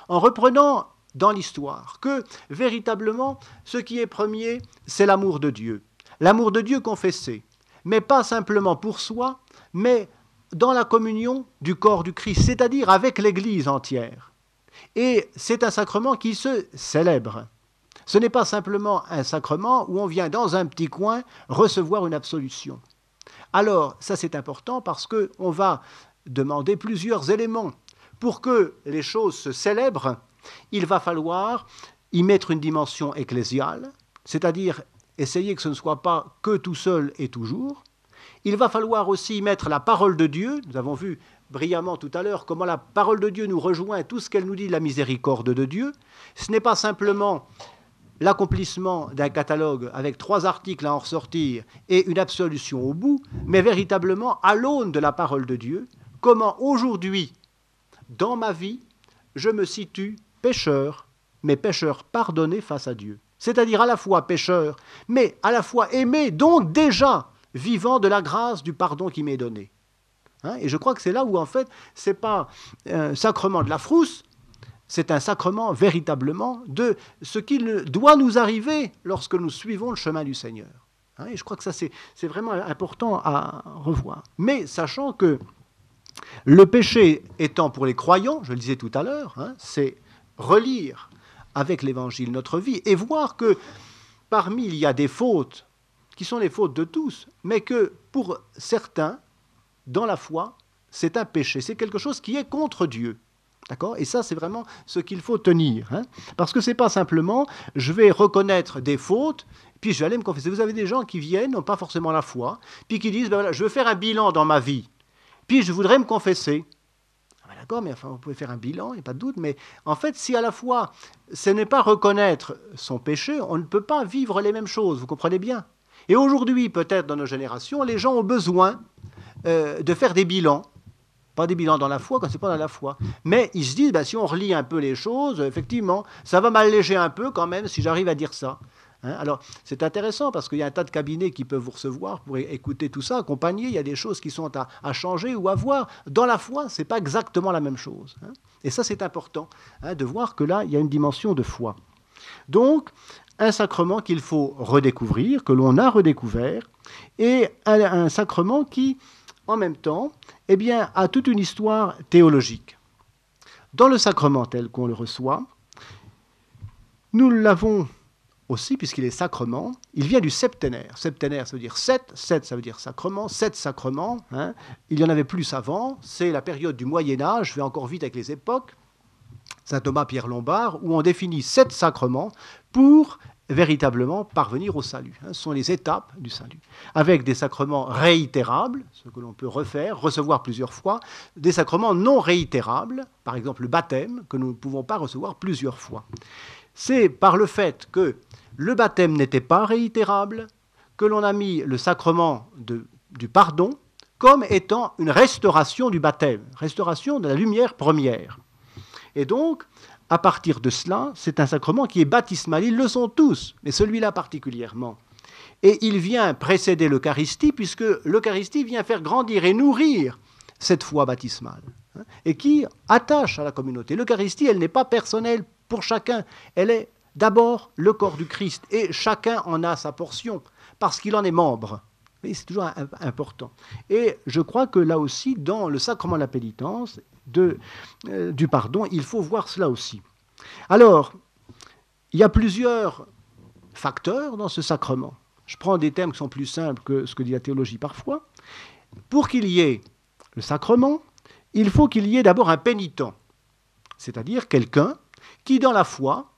En reprenant dans l'histoire que, véritablement, ce qui est premier, c'est l'amour de Dieu. L'amour de Dieu confessé, mais pas simplement pour soi, mais dans la communion du corps du Christ, c'est-à-dire avec l'Église entière. Et c'est un sacrement qui se célèbre. Ce n'est pas simplement un sacrement où on vient dans un petit coin recevoir une absolution. Alors, ça c'est important parce qu'on va demander plusieurs éléments. Pour que les choses se célèbrent, il va falloir y mettre une dimension ecclésiale, c'est-à-dire essayer que ce ne soit pas que tout seul et toujours. Il va falloir aussi y mettre la parole de Dieu. Nous avons vu brillamment tout à l'heure comment la parole de Dieu nous rejoint tout ce qu'elle nous dit de la miséricorde de Dieu. Ce n'est pas simplement l'accomplissement d'un catalogue avec 3 articles à en ressortir et une absolution au bout, mais véritablement à l'aune de la parole de Dieu, comment aujourd'hui, dans ma vie, je me situe pécheur, mais pécheur pardonné face à Dieu. C'est-à-dire à la fois pécheur, mais à la fois aimé, donc déjà vivant de la grâce du pardon qui m'est donné. Hein, et je crois que c'est là où, en fait, ce n'est pas un sacrement de la frousse, c'est un sacrement véritablement de ce qu'il doit nous arriver lorsque nous suivons le chemin du Seigneur. Hein, et je crois que ça, c'est vraiment important à revoir. Mais sachant que le péché étant pour les croyants, je le disais tout à l'heure, hein, c'est relire avec l'Évangile notre vie et voir que parmi il y a des fautes qui sont les fautes de tous, mais que pour certains, dans la foi, c'est un péché, c'est quelque chose qui est contre Dieu. D'accord ? Et ça, c'est vraiment ce qu'il faut tenir. Hein, parce que ce n'est pas simplement, je vais reconnaître des fautes, puis je vais aller me confesser. Vous avez des gens qui viennent, n'ont pas forcément la foi, puis qui disent, ben voilà, je veux faire un bilan dans ma vie, puis je voudrais me confesser. Ah ben d'accord, mais enfin, vous pouvez faire un bilan, il n'y a pas de doute, mais en fait, si à la fois, ce n'est pas reconnaître son péché, on ne peut pas vivre les mêmes choses, vous comprenez bien ? Et aujourd'hui, peut-être dans nos générations, les gens ont besoin de faire des bilans. Pas des bilans dans la foi, quand c'est pas dans la foi. Mais ils se disent, ben, si on relit un peu les choses, effectivement, ça va m'alléger un peu quand même si j'arrive à dire ça. Hein, alors, c'est intéressant parce qu'il y a un tas de cabinets qui peuvent vous recevoir pour écouter tout ça, accompagner. Il y a des choses qui sont à changer ou à voir. Dans la foi, c'est pas exactement la même chose. Hein. Et ça, c'est important, hein, de voir que là, il y a une dimension de foi. Donc, un sacrement qu'il faut redécouvrir, que l'on a redécouvert, et un sacrement qui, en même temps, eh bien, a toute une histoire théologique. Dans le sacrement tel qu'on le reçoit, nous l'avons aussi, puisqu'il est sacrement, il vient du septénaire. Septénaire, ça veut dire 7, 7 ça veut dire sacrement, 7 sacrements, hein. Il y en avait plus avant, c'est la période du Moyen-Âge, je vais encore vite avec les époques, Saint Thomas Pierre Lombard, où on définit 7 sacrements pour véritablement parvenir au salut. Ce sont les étapes du salut. Avec des sacrements réitérables, ce que l'on peut refaire, recevoir plusieurs fois, des sacrements non réitérables, par exemple le baptême, que nous ne pouvons pas recevoir plusieurs fois. C'est par le fait que le baptême n'était pas réitérable que l'on a mis le sacrement du pardon comme étant une restauration du baptême, restauration de la lumière première. Et donc, à partir de cela, c'est un sacrement qui est baptismal. Ils le sont tous, mais celui-là particulièrement. Et il vient précéder l'Eucharistie, puisque l'Eucharistie vient faire grandir et nourrir cette foi baptismale, hein, et qui attache à la communauté. L'Eucharistie, elle n'est pas personnelle pour chacun. Elle est d'abord le corps du Christ, et chacun en a sa portion. parce qu'il en est membre. C'est toujours important. Et je crois que là aussi, dans le sacrement de la pénitence, du pardon, il faut voir cela aussi. Alors, il y a plusieurs facteurs dans ce sacrement. Je prends des termes qui sont plus simples que ce que dit la théologie parfois. Pour qu'il y ait le sacrement, il faut qu'il y ait d'abord un pénitent, c'est-à-dire quelqu'un qui, dans la foi,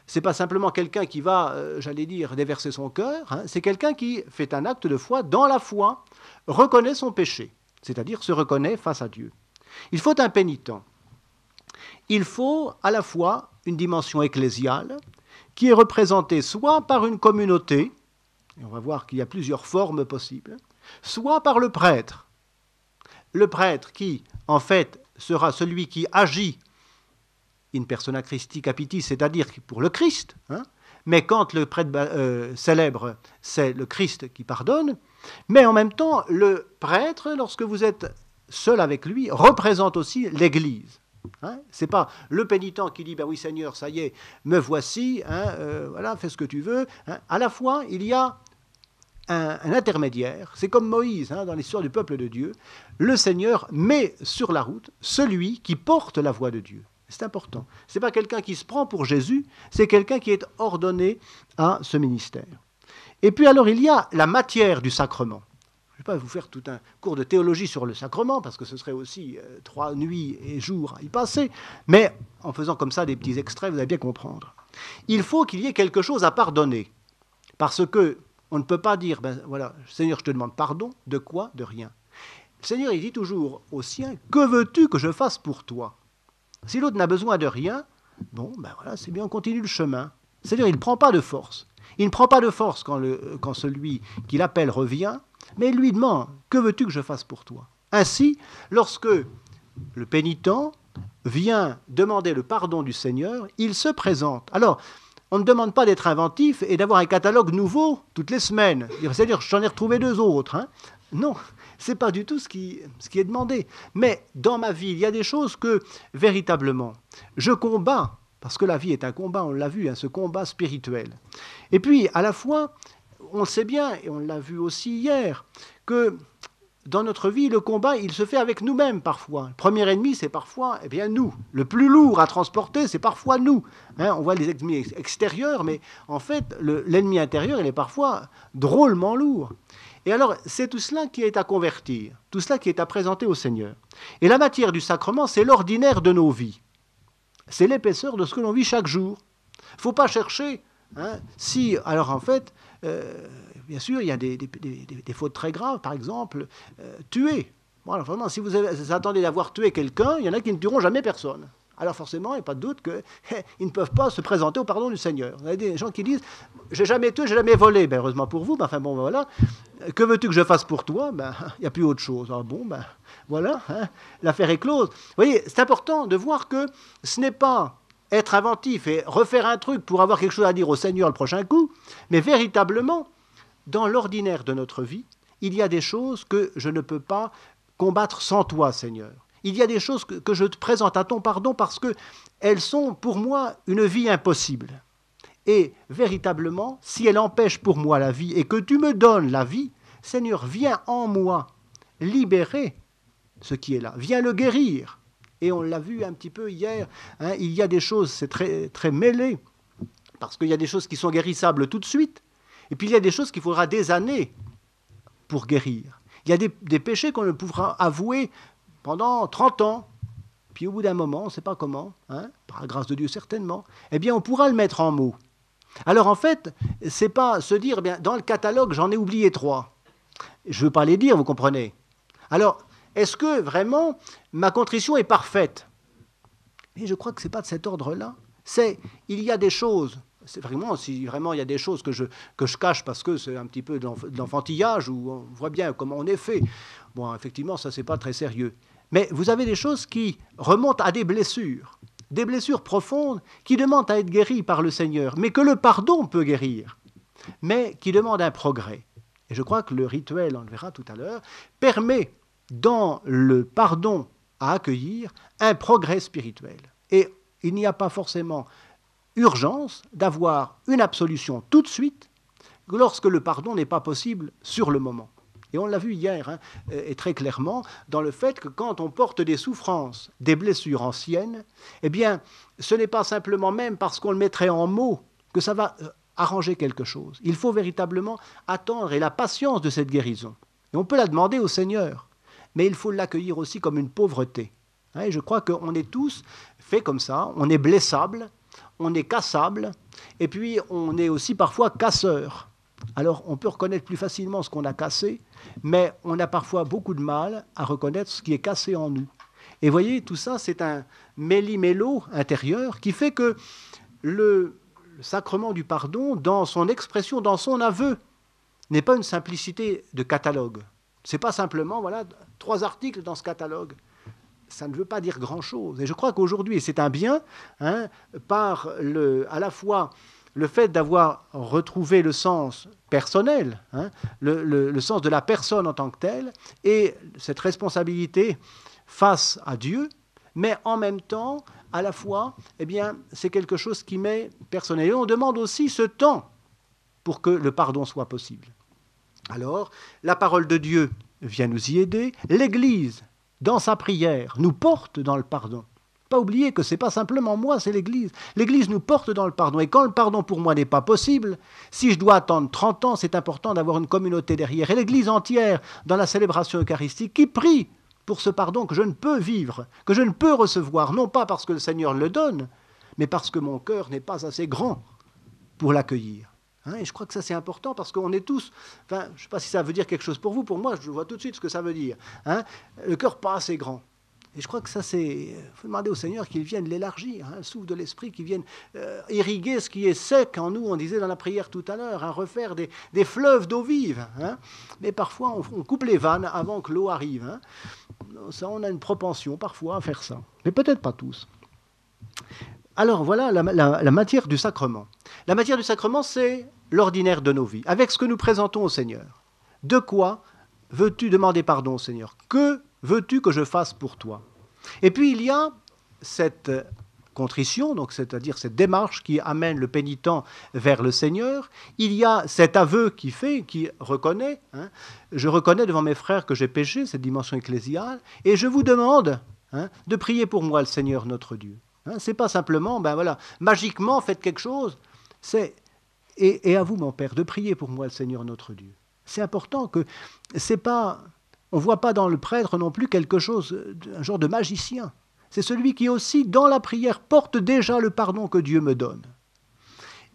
c'est pas simplement quelqu'un qui va, j'allais dire, déverser son cœur, c'est quelqu'un qui fait un acte de foi, dans la foi, reconnaît son péché, c'est-à-dire se reconnaît face à Dieu. Il faut un pénitent. Il faut à la fois une dimension ecclésiale, qui est représentée soit par une communauté, et on va voir qu'il y a plusieurs formes possibles, soit par le prêtre. Le prêtre qui, en fait, sera celui qui agit in persona Christi capitis, c'est-à-dire pour le Christ, mais quand le prêtre célèbre, c'est le Christ qui pardonne, mais en même temps, le prêtre, lorsque vous êtes seul avec lui, représente aussi l'Église. Ce n'est pas le pénitent qui dit ben oui Seigneur, ça y est, me voici, voilà, fais ce que tu veux. À la fois, il y a un intermédiaire, c'est comme Moïse dans l'histoire du peuple de Dieu, le Seigneur met sur la route celui qui porte la voix de Dieu. C'est important. Ce n'est pas quelqu'un qui se prend pour Jésus, c'est quelqu'un qui est ordonné à ce ministère. Et puis alors il y a la matière du sacrement. Je ne vais pas vous faire tout un cours de théologie sur le sacrement, parce que ce serait aussi 3 nuits et jours à y passer, mais en faisant comme ça des petits extraits, vous allez bien comprendre. Il faut qu'il y ait quelque chose à pardonner, parce que on ne peut pas dire, ben voilà, Seigneur, je te demande pardon, de quoi? De rien. Le Seigneur, il dit toujours aux siens, que veux-tu que je fasse pour toi? Si l'autre n'a besoin de rien, bon, ben voilà, c'est bien, on continue le chemin. C'est-à-dire, il ne prend pas de force. Il ne prend pas de force quand celui qui l'appelle revient, mais il lui demande, que veux-tu que je fasse pour toi? Ainsi, lorsque le pénitent vient demander le pardon du Seigneur, il se présente. Alors, on ne demande pas d'être inventif et d'avoir un catalogue nouveau toutes les semaines. C'est-à-dire, j'en ai retrouvé 2 autres. Non, ce n'est pas du tout ce qui est demandé. Mais dans ma vie, il y a des choses que, véritablement, je combats, parce que la vie est un combat, on l'a vu, ce combat spirituel. Et puis, à la fois, on sait bien, et on l'a vu aussi hier, que dans notre vie, le combat, il se fait avec nous-mêmes parfois. Le premier ennemi, c'est parfois nous. Le plus lourd à transporter, c'est parfois nous. On voit les ennemis extérieurs, mais en fait, l'ennemi intérieur, il est parfois drôlement lourd. Et alors, c'est tout cela qui est à convertir, tout cela qui est à présenter au Seigneur. Et la matière du sacrement, c'est l'ordinaire de nos vies. C'est l'épaisseur de ce que l'on vit chaque jour. Il ne faut pas chercher, si, alors en fait, bien sûr, il y a des fautes très graves, par exemple, tuer. Bon, alors vraiment, si vous attendez d'avoir tué quelqu'un, il y en a qui ne tueront jamais personne. Alors forcément, il n'y a pas de doute qu'ils ne peuvent pas se présenter au pardon du Seigneur. Vous avez des gens qui disent « j'ai jamais tué, j'ai jamais volé ». Ben, heureusement pour vous, ben, enfin bon, voilà. Que veux-tu que je fasse pour toi? Ben, il n'y a plus autre chose. Ah bon, ben, voilà, l'affaire est close. Vous voyez, c'est important de voir que ce n'est pas être inventif et refaire un truc pour avoir quelque chose à dire au Seigneur le prochain coup, mais véritablement, dans l'ordinaire de notre vie, il y a des choses que je ne peux pas combattre sans toi, Seigneur. Il y a des choses que je te présente à ton pardon parce qu'elles sont pour moi une vie impossible. Et véritablement, si elle empêche pour moi la vie et que tu me donnes la vie, Seigneur, viens en moi libérer ce qui est là. Viens le guérir. Et on l'a vu un petit peu hier, il y a des choses, c'est très, très mêlé, parce qu'il y a des choses qui sont guérissables tout de suite, et puis il y a des choses qu'il faudra des années pour guérir. Il y a des péchés qu'on ne pourra avouer pendant 30 ans, puis au bout d'un moment, on ne sait pas comment, par la grâce de Dieu certainement, eh bien on pourra le mettre en mots. Alors en fait, ce n'est pas se dire, eh bien, dans le catalogue, j'en ai oublié 3. Je ne veux pas les dire, vous comprenez. Alors, est-ce que vraiment ma contrition est parfaite? Et je crois que ce n'est pas de cet ordre-là. Il y a des choses, c'est vraiment, si vraiment il y a des choses que je cache parce que c'est un petit peu de l'enfantillage, où on voit bien comment on est fait. Bon, effectivement, ça, c'est pas très sérieux. Mais vous avez des choses qui remontent à des blessures profondes qui demandent à être guéries par le Seigneur, mais que le pardon peut guérir, mais qui demandent un progrès. Et je crois que le rituel, on le verra tout à l'heure, permet dans le pardon à accueillir un progrès spirituel. Et il n'y a pas forcément urgence d'avoir une absolution tout de suite. lorsque le pardon n'est pas possible sur le moment. Et on l'a vu hier, hein, et très clairement, dans le fait que quand on porte des souffrances, des blessures anciennes, eh bien, ce n'est pas simplement même parce qu'on le mettrait en mots que ça va arranger quelque chose. Il faut véritablement attendre et la patience de cette guérison. Et on peut la demander au Seigneur, mais il faut l'accueillir aussi comme une pauvreté. Hein, et je crois qu'on est tous faits comme ça, on est blessables, on est cassables, et puis on est aussi parfois casseurs. Alors on peut reconnaître plus facilement ce qu'on a cassé, mais on a parfois beaucoup de mal à reconnaître ce qui est cassé en nous. Et vous voyez, tout ça, c'est un méli-mélo intérieur qui fait que le sacrement du pardon, dans son expression, dans son aveu, n'est pas une simplicité de catalogue. Ce n'est pas simplement, voilà, 3 articles dans ce catalogue. Ça ne veut pas dire grand-chose. Et je crois qu'aujourd'hui, et c'est un bien, hein, par à la fois le fait d'avoir retrouvé le sens personnel, hein, le sens de la personne en tant que telle, et cette responsabilité face à Dieu, mais en même temps, à la fois, eh bien, c'est quelque chose qui m'est personnel. Et on demande aussi ce temps pour que le pardon soit possible. Alors, la parole de Dieu vient nous y aider. L'Église, dans sa prière, nous porte dans le pardon. Pas oublier que ce n'est pas simplement moi, c'est l'Église. L'Église nous porte dans le pardon. Et quand le pardon pour moi n'est pas possible, si je dois attendre 30 ans, c'est important d'avoir une communauté derrière. Et l'Église entière, dans la célébration eucharistique, qui prie pour ce pardon que je ne peux vivre, que je ne peux recevoir, non pas parce que le Seigneur le donne, mais parce que mon cœur n'est pas assez grand pour l'accueillir. Hein, et je crois que ça c'est important parce qu'on est tous, enfin, je ne sais pas si ça veut dire quelque chose pour moi je vois tout de suite ce que ça veut dire. Hein, le cœur pas assez grand. Et je crois que ça c'est, il faut demander au Seigneur qu'il vienne l'élargir, hein, le souffle de l'Esprit qui vienne irriguer ce qui est sec en nous, on disait dans la prière tout à l'heure, hein, refaire des fleuves d'eau vive. Hein. Mais parfois on coupe les vannes avant que l'eau arrive. Hein. Ça, on a une propension parfois à faire ça, mais peut-être pas tous. Alors voilà la matière du sacrement. La matière du sacrement, c'est l'ordinaire de nos vies, avec ce que nous présentons au Seigneur. De quoi veux-tu demander pardon au Seigneur? Que veux-tu que je fasse pour toi? Et puis il y a cette contrition, donc c'est-à-dire cette démarche qui amène le pénitent vers le Seigneur. Il y a cet aveu qui reconnaît, hein, je reconnais devant mes frères que j'ai péché, cette dimension ecclésiale, et je vous demande, hein, de prier pour moi le Seigneur notre Dieu. Hein, c'est pas simplement, ben voilà, magiquement faites quelque chose, c'est et à vous mon Père de prier pour moi le Seigneur notre Dieu. C'est important que c'est pas, on voit pas dans le prêtre non plus quelque chose, un genre de magicien. C'est celui qui aussi dans la prière porte déjà le pardon que Dieu me donne.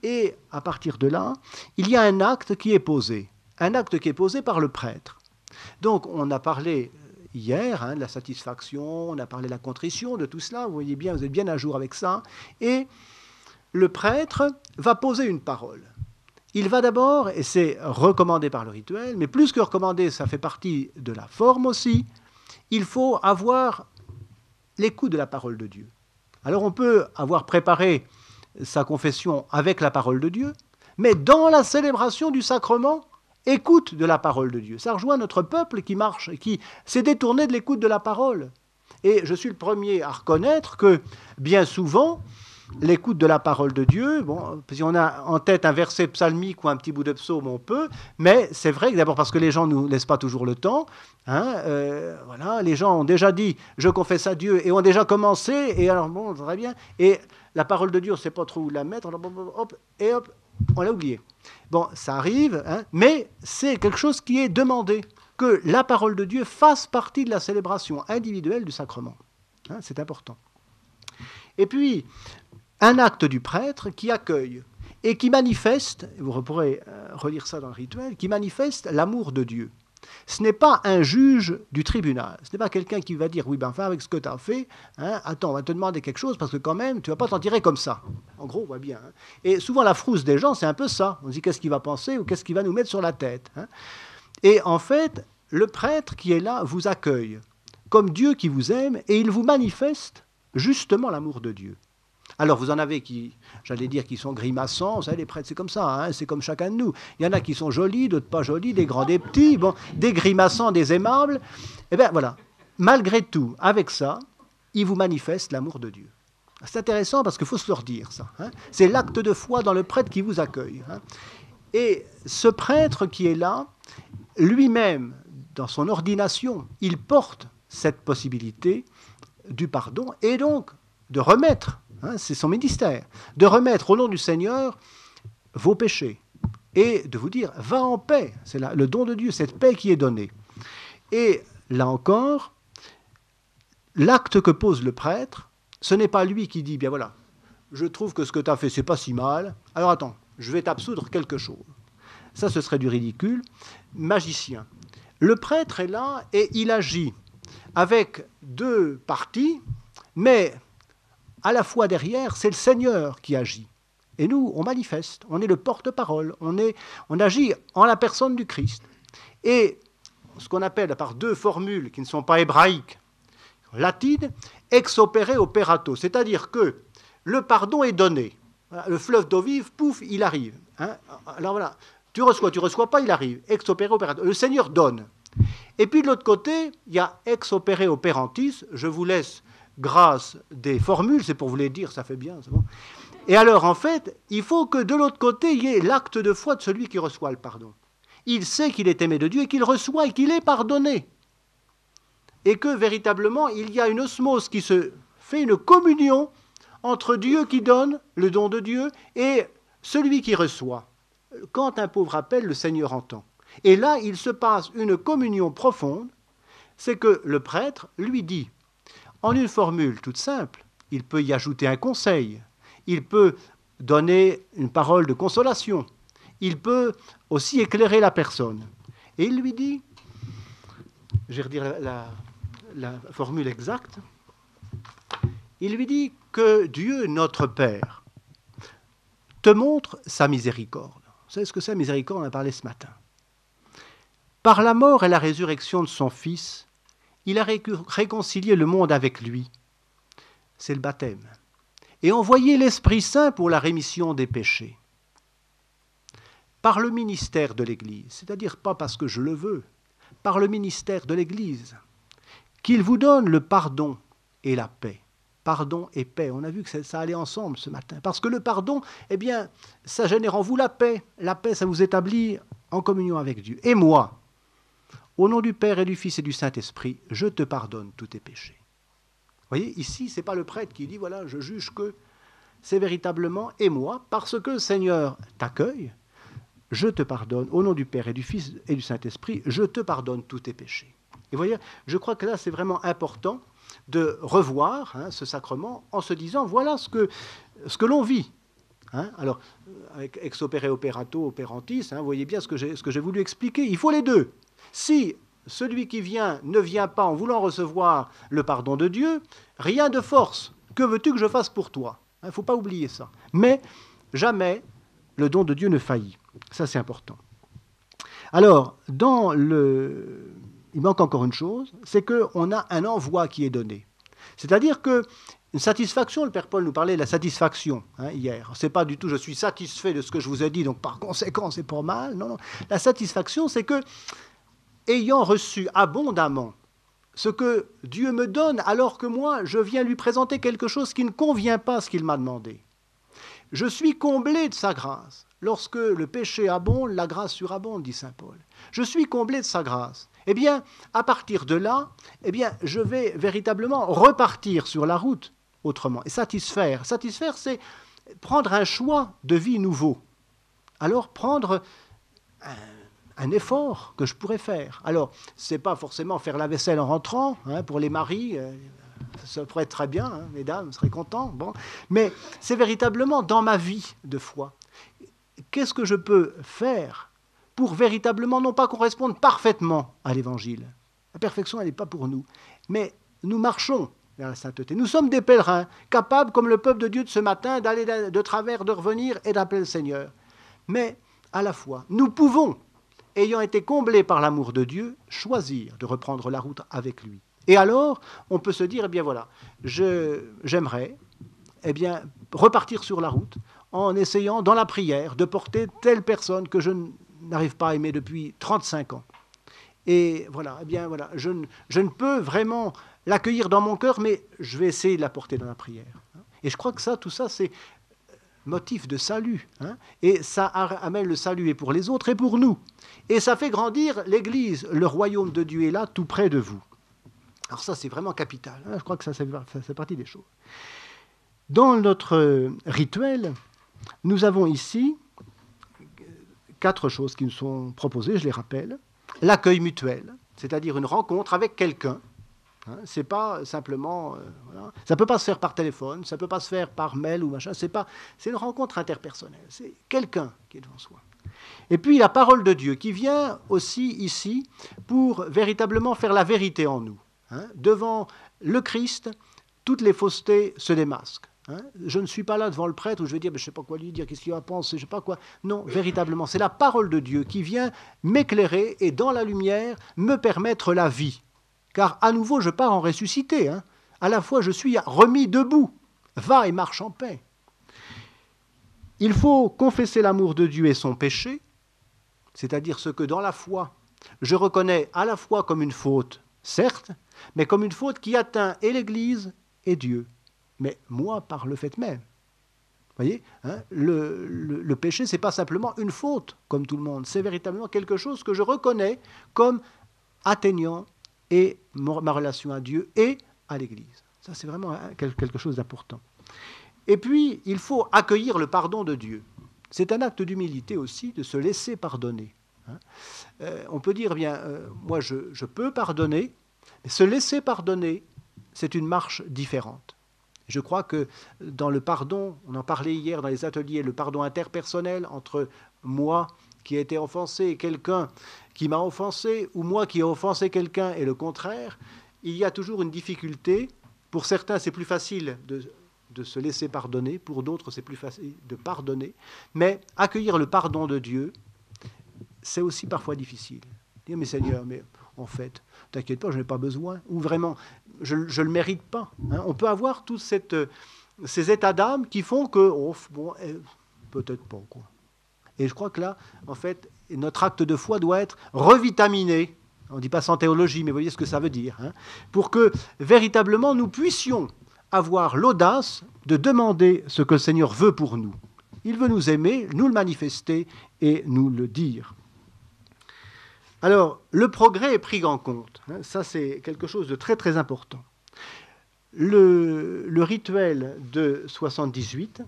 Et à partir de là, il y a un acte qui est posé par le prêtre. Donc on a parlé hier, hein, de la satisfaction, on a parlé de la contrition, de tout cela, vous voyez bien, vous êtes bien à jour avec ça. Et le prêtre va poser une parole. Il va d'abord, et c'est recommandé par le rituel, mais plus que recommandé, ça fait partie de la forme aussi, il faut avoir l'écoute de la parole de Dieu. Alors on peut avoir préparé sa confession avec la parole de Dieu, mais dans la célébration du sacrement, écoute de la parole de Dieu. Ça rejoint notre peuple qui marche, qui s'est détourné de l'écoute de la parole. Et je suis le premier à reconnaître que, bien souvent, l'écoute de la parole de Dieu, bon, si on a en tête un verset psalmique ou un petit bout de psaume, on peut, mais c'est vrai que d'abord parce que les gens ne nous laissent pas toujours le temps, hein, voilà, les gens ont déjà dit « je confesse à Dieu » et ont déjà commencé, et alors bon, très bien, et la parole de Dieu, on ne sait pas trop où la mettre, hop, et hop, on l'a oublié. Bon, ça arrive, hein, mais c'est quelque chose qui est demandé, que la parole de Dieu fasse partie de la célébration individuelle du sacrement. Hein, c'est important. Et puis, un acte du prêtre qui accueille et qui manifeste, vous pourrez relire ça dans le rituel, qui manifeste l'amour de Dieu. Ce n'est pas un juge du tribunal, ce n'est pas quelqu'un qui va dire « oui, ben enfin, avec ce que tu as fait, hein, attends, on va te demander quelque chose parce que quand même, tu ne vas pas t'en tirer comme ça. » En gros, on voit bien. Hein. Et souvent, la frousse des gens, c'est un peu ça. On se dit « qu'est-ce qu'il va penser ou qu'est-ce qu'il va nous mettre sur la tête hein ?» Et en fait, le prêtre qui est là vous accueille comme Dieu qui vous aime et il vous manifeste justement l'amour de Dieu. Alors, vous en avez qui, j'allais dire, qui sont grimaçants. Vous savez, les prêtres, c'est comme ça, hein, c'est comme chacun de nous. Il y en a qui sont jolis, d'autres pas jolis, des grands, des petits, bon, des grimaçants, des aimables. Eh bien, voilà. Malgré tout, avec ça, ils vous manifestent l'amour de Dieu. C'est intéressant parce qu'il faut se leur dire ça. Hein. C'est l'acte de foi dans le prêtre qui vous accueille. Hein. Et ce prêtre qui est là, lui-même, dans son ordination, il porte cette possibilité du pardon et donc de remettre, hein, c'est son ministère, de remettre au nom du Seigneur vos péchés et de vous dire, va en paix, c'est le don de Dieu, cette paix qui est donnée. Et là encore, l'acte que pose le prêtre, ce n'est pas lui qui dit, bien voilà, je trouve que ce que tu as fait, c'est pas si mal, alors attends, je vais t'absoudre quelque chose. Ça, ce serait du ridicule. Magicien. Le prêtre est là et il agit avec deux parties, mais à la fois derrière, c'est le Seigneur qui agit. Et nous, on manifeste, on est le porte-parole, on agit en la personne du Christ. Et ce qu'on appelle, par deux formules qui ne sont pas hébraïques, latines, ex opere operato, c'est-à-dire que le pardon est donné. Le fleuve d'eau vive, pouf, il arrive. Hein. Alors voilà, tu reçois pas, il arrive. Ex opere operato. Le Seigneur donne. Et puis de l'autre côté, il y a ex opere operantis. Je vous laisse grâce des formules, c'est pour vous les dire, ça fait bien, c'est bon. Et alors, en fait, il faut que de l'autre côté, il y ait l'acte de foi de celui qui reçoit le pardon. Il sait qu'il est aimé de Dieu et qu'il reçoit et qu'il est pardonné. Et que véritablement, il y a une osmose qui se fait, une communion entre Dieu qui donne, le don de Dieu, et celui qui reçoit. Quand un pauvre appelle, le Seigneur entend. Et là, il se passe une communion profonde, c'est que le prêtre lui dit, en une formule toute simple, il peut y ajouter un conseil, il peut donner une parole de consolation, il peut aussi éclairer la personne. Et il lui dit, je vais redire la formule exacte, il lui dit que Dieu, notre Père, te montre sa miséricorde. Vous savez ce que c'est, miséricorde, on en a parlé ce matin. Par la mort et la résurrection de son Fils, il a réconcilié le monde avec lui. C'est le baptême. Et envoyé l'Esprit Saint pour la rémission des péchés. Par le ministère de l'Église, c'est-à-dire pas parce que je le veux, par le ministère de l'Église, qu'il vous donne le pardon et la paix. Pardon et paix. On a vu que ça allait ensemble ce matin. Parce que le pardon, eh bien, ça génère en vous la paix. La paix, ça vous établit en communion avec Dieu. Et moi, au nom du Père et du Fils et du Saint-Esprit, je te pardonne tous tes péchés. Vous voyez, ici, ce n'est pas le prêtre qui dit, voilà, je juge que c'est véritablement, et moi, parce que le Seigneur t'accueille, je te pardonne, au nom du Père et du Fils et du Saint-Esprit, je te pardonne tous tes péchés. Et vous voyez, je crois que là, c'est vraiment important de revoir ce sacrement en se disant, voilà ce que l'on vit. Alors, avec ex opere operato operantis, vous voyez bien ce que j'ai voulu expliquer. Il faut les deux. Si celui qui vient ne vient pas en voulant recevoir le pardon de Dieu, rien de force. Que veux-tu que je fasse pour toi? Il ne faut pas oublier ça. Mais jamais le don de Dieu ne faillit. Ça, c'est important. Alors, il manque encore une chose, c'est qu'on a un envoi qui est donné. C'est-à-dire qu'une satisfaction, le Père Paul nous parlait de la satisfaction hier. Ce n'est pas du tout « je suis satisfait de ce que je vous ai dit, donc par conséquent, c'est pas mal ». Non, non. La satisfaction, c'est que, ayant reçu abondamment ce que Dieu me donne, alors que moi, je viens lui présenter quelque chose qui ne convient pas à ce qu'il m'a demandé. Je suis comblé de sa grâce. Lorsque le péché abonde, la grâce surabonde, dit saint Paul. Je suis comblé de sa grâce. Eh bien, à partir de là, eh bien, je vais véritablement repartir sur la route autrement et satisfaire. Satisfaire, c'est prendre un choix de vie nouveau. Alors, prendre un effort que je pourrais faire. Alors, ce n'est pas forcément faire la vaisselle en rentrant, pour les maris, ça pourrait être très bien, mesdames seraient contents, bon. Mais c'est véritablement dans ma vie de foi. Qu'est-ce que je peux faire pour véritablement, non pas correspondre parfaitement à l'Évangile. La perfection, elle n'est pas pour nous. Mais nous marchons vers la sainteté. Nous sommes des pèlerins, capables, comme le peuple de Dieu de ce matin, d'aller de travers, de revenir et d'appeler le Seigneur. Mais, à la fois, nous pouvons, ayant été comblés par l'amour de Dieu, choisir de reprendre la route avec lui. Et alors, on peut se dire, eh bien voilà, j'aimerais repartir sur la route en essayant, dans la prière, de porter telle personne que je n'arrive pas à aimer depuis 35 ans. Et voilà, eh bien voilà, je ne peux vraiment l'accueillir dans mon cœur, mais je vais essayer de la porter dans la prière. Et je crois que tout ça, c'est motif de salut. Hein, et ça amène le salut et pour les autres et pour nous. Et ça fait grandir l'Église. Le royaume de Dieu est là, tout près de vous. Alors ça, c'est vraiment capital. Hein, je crois que ça fait partie des choses. Dans notre rituel, nous avons ici 4 choses qui nous sont proposées, je les rappelle. L'accueil mutuel, c'est-à-dire une rencontre avec quelqu'un. Hein, c'est pas simplement... voilà. Ça ne peut pas se faire par téléphone, ça ne peut pas se faire par mail ou machin. C'est une rencontre interpersonnelle. C'est quelqu'un qui est devant soi. Et puis la parole de Dieu qui vient aussi ici pour véritablement faire la vérité en nous. Hein. Devant le Christ, toutes les faussetés se démasquent. Hein, je ne suis pas là devant le prêtre où je vais dire je ne sais pas quoi lui dire, qu'est-ce qu'il va penser, je ne sais pas quoi. Non, véritablement, c'est la parole de Dieu qui vient m'éclairer et dans la lumière me permettre la vie. Car à nouveau, je pars en ressuscité. Hein. À la fois, je suis remis debout. Va et marche en paix. Il faut confesser l'amour de Dieu et son péché, c'est-à-dire ce que dans la foi, je reconnais à la fois comme une faute, certes, mais comme une faute qui atteint et l'Église et Dieu. Mais moi, par le fait même. Vous voyez, hein, le péché, ce n'est pas simplement une faute, comme tout le monde. C'est véritablement quelque chose que je reconnais comme atteignant et ma relation à Dieu et à l'Église. Ça, c'est vraiment quelque chose d'important. Et puis, il faut accueillir le pardon de Dieu. C'est un acte d'humilité aussi, de se laisser pardonner. Hein. On peut dire, bien, moi, je peux pardonner, mais se laisser pardonner, c'est une marche différente. Je crois que dans le pardon, on en parlait hier dans les ateliers, le pardon interpersonnel entre moi qui ai été offensé et quelqu'un qui m'a offensé, ou moi qui ai offensé quelqu'un et le contraire, il y a toujours une difficulté. Pour certains, c'est plus facile de se laisser pardonner, pour d'autres, c'est plus facile de pardonner. Mais accueillir le pardon de Dieu, c'est aussi parfois difficile. Dire, mais Seigneur, mais en fait, t'inquiète pas, je n'ai pas besoin, ou vraiment, je ne le mérite pas. Hein. On peut avoir tous ces états d'âme qui font que, peut-être pas, quoi. Et je crois que là, en fait, notre acte de foi doit être revitaminé. On ne dit pas sans théologie, mais vous voyez ce que ça veut dire. Hein, pour que, véritablement, nous puissions avoir l'audace de demander ce que le Seigneur veut pour nous. Il veut nous aimer, nous le manifester et nous le dire. Alors, le progrès est pris en compte. Hein, ça, c'est quelque chose de très, très important. Le rituel de 78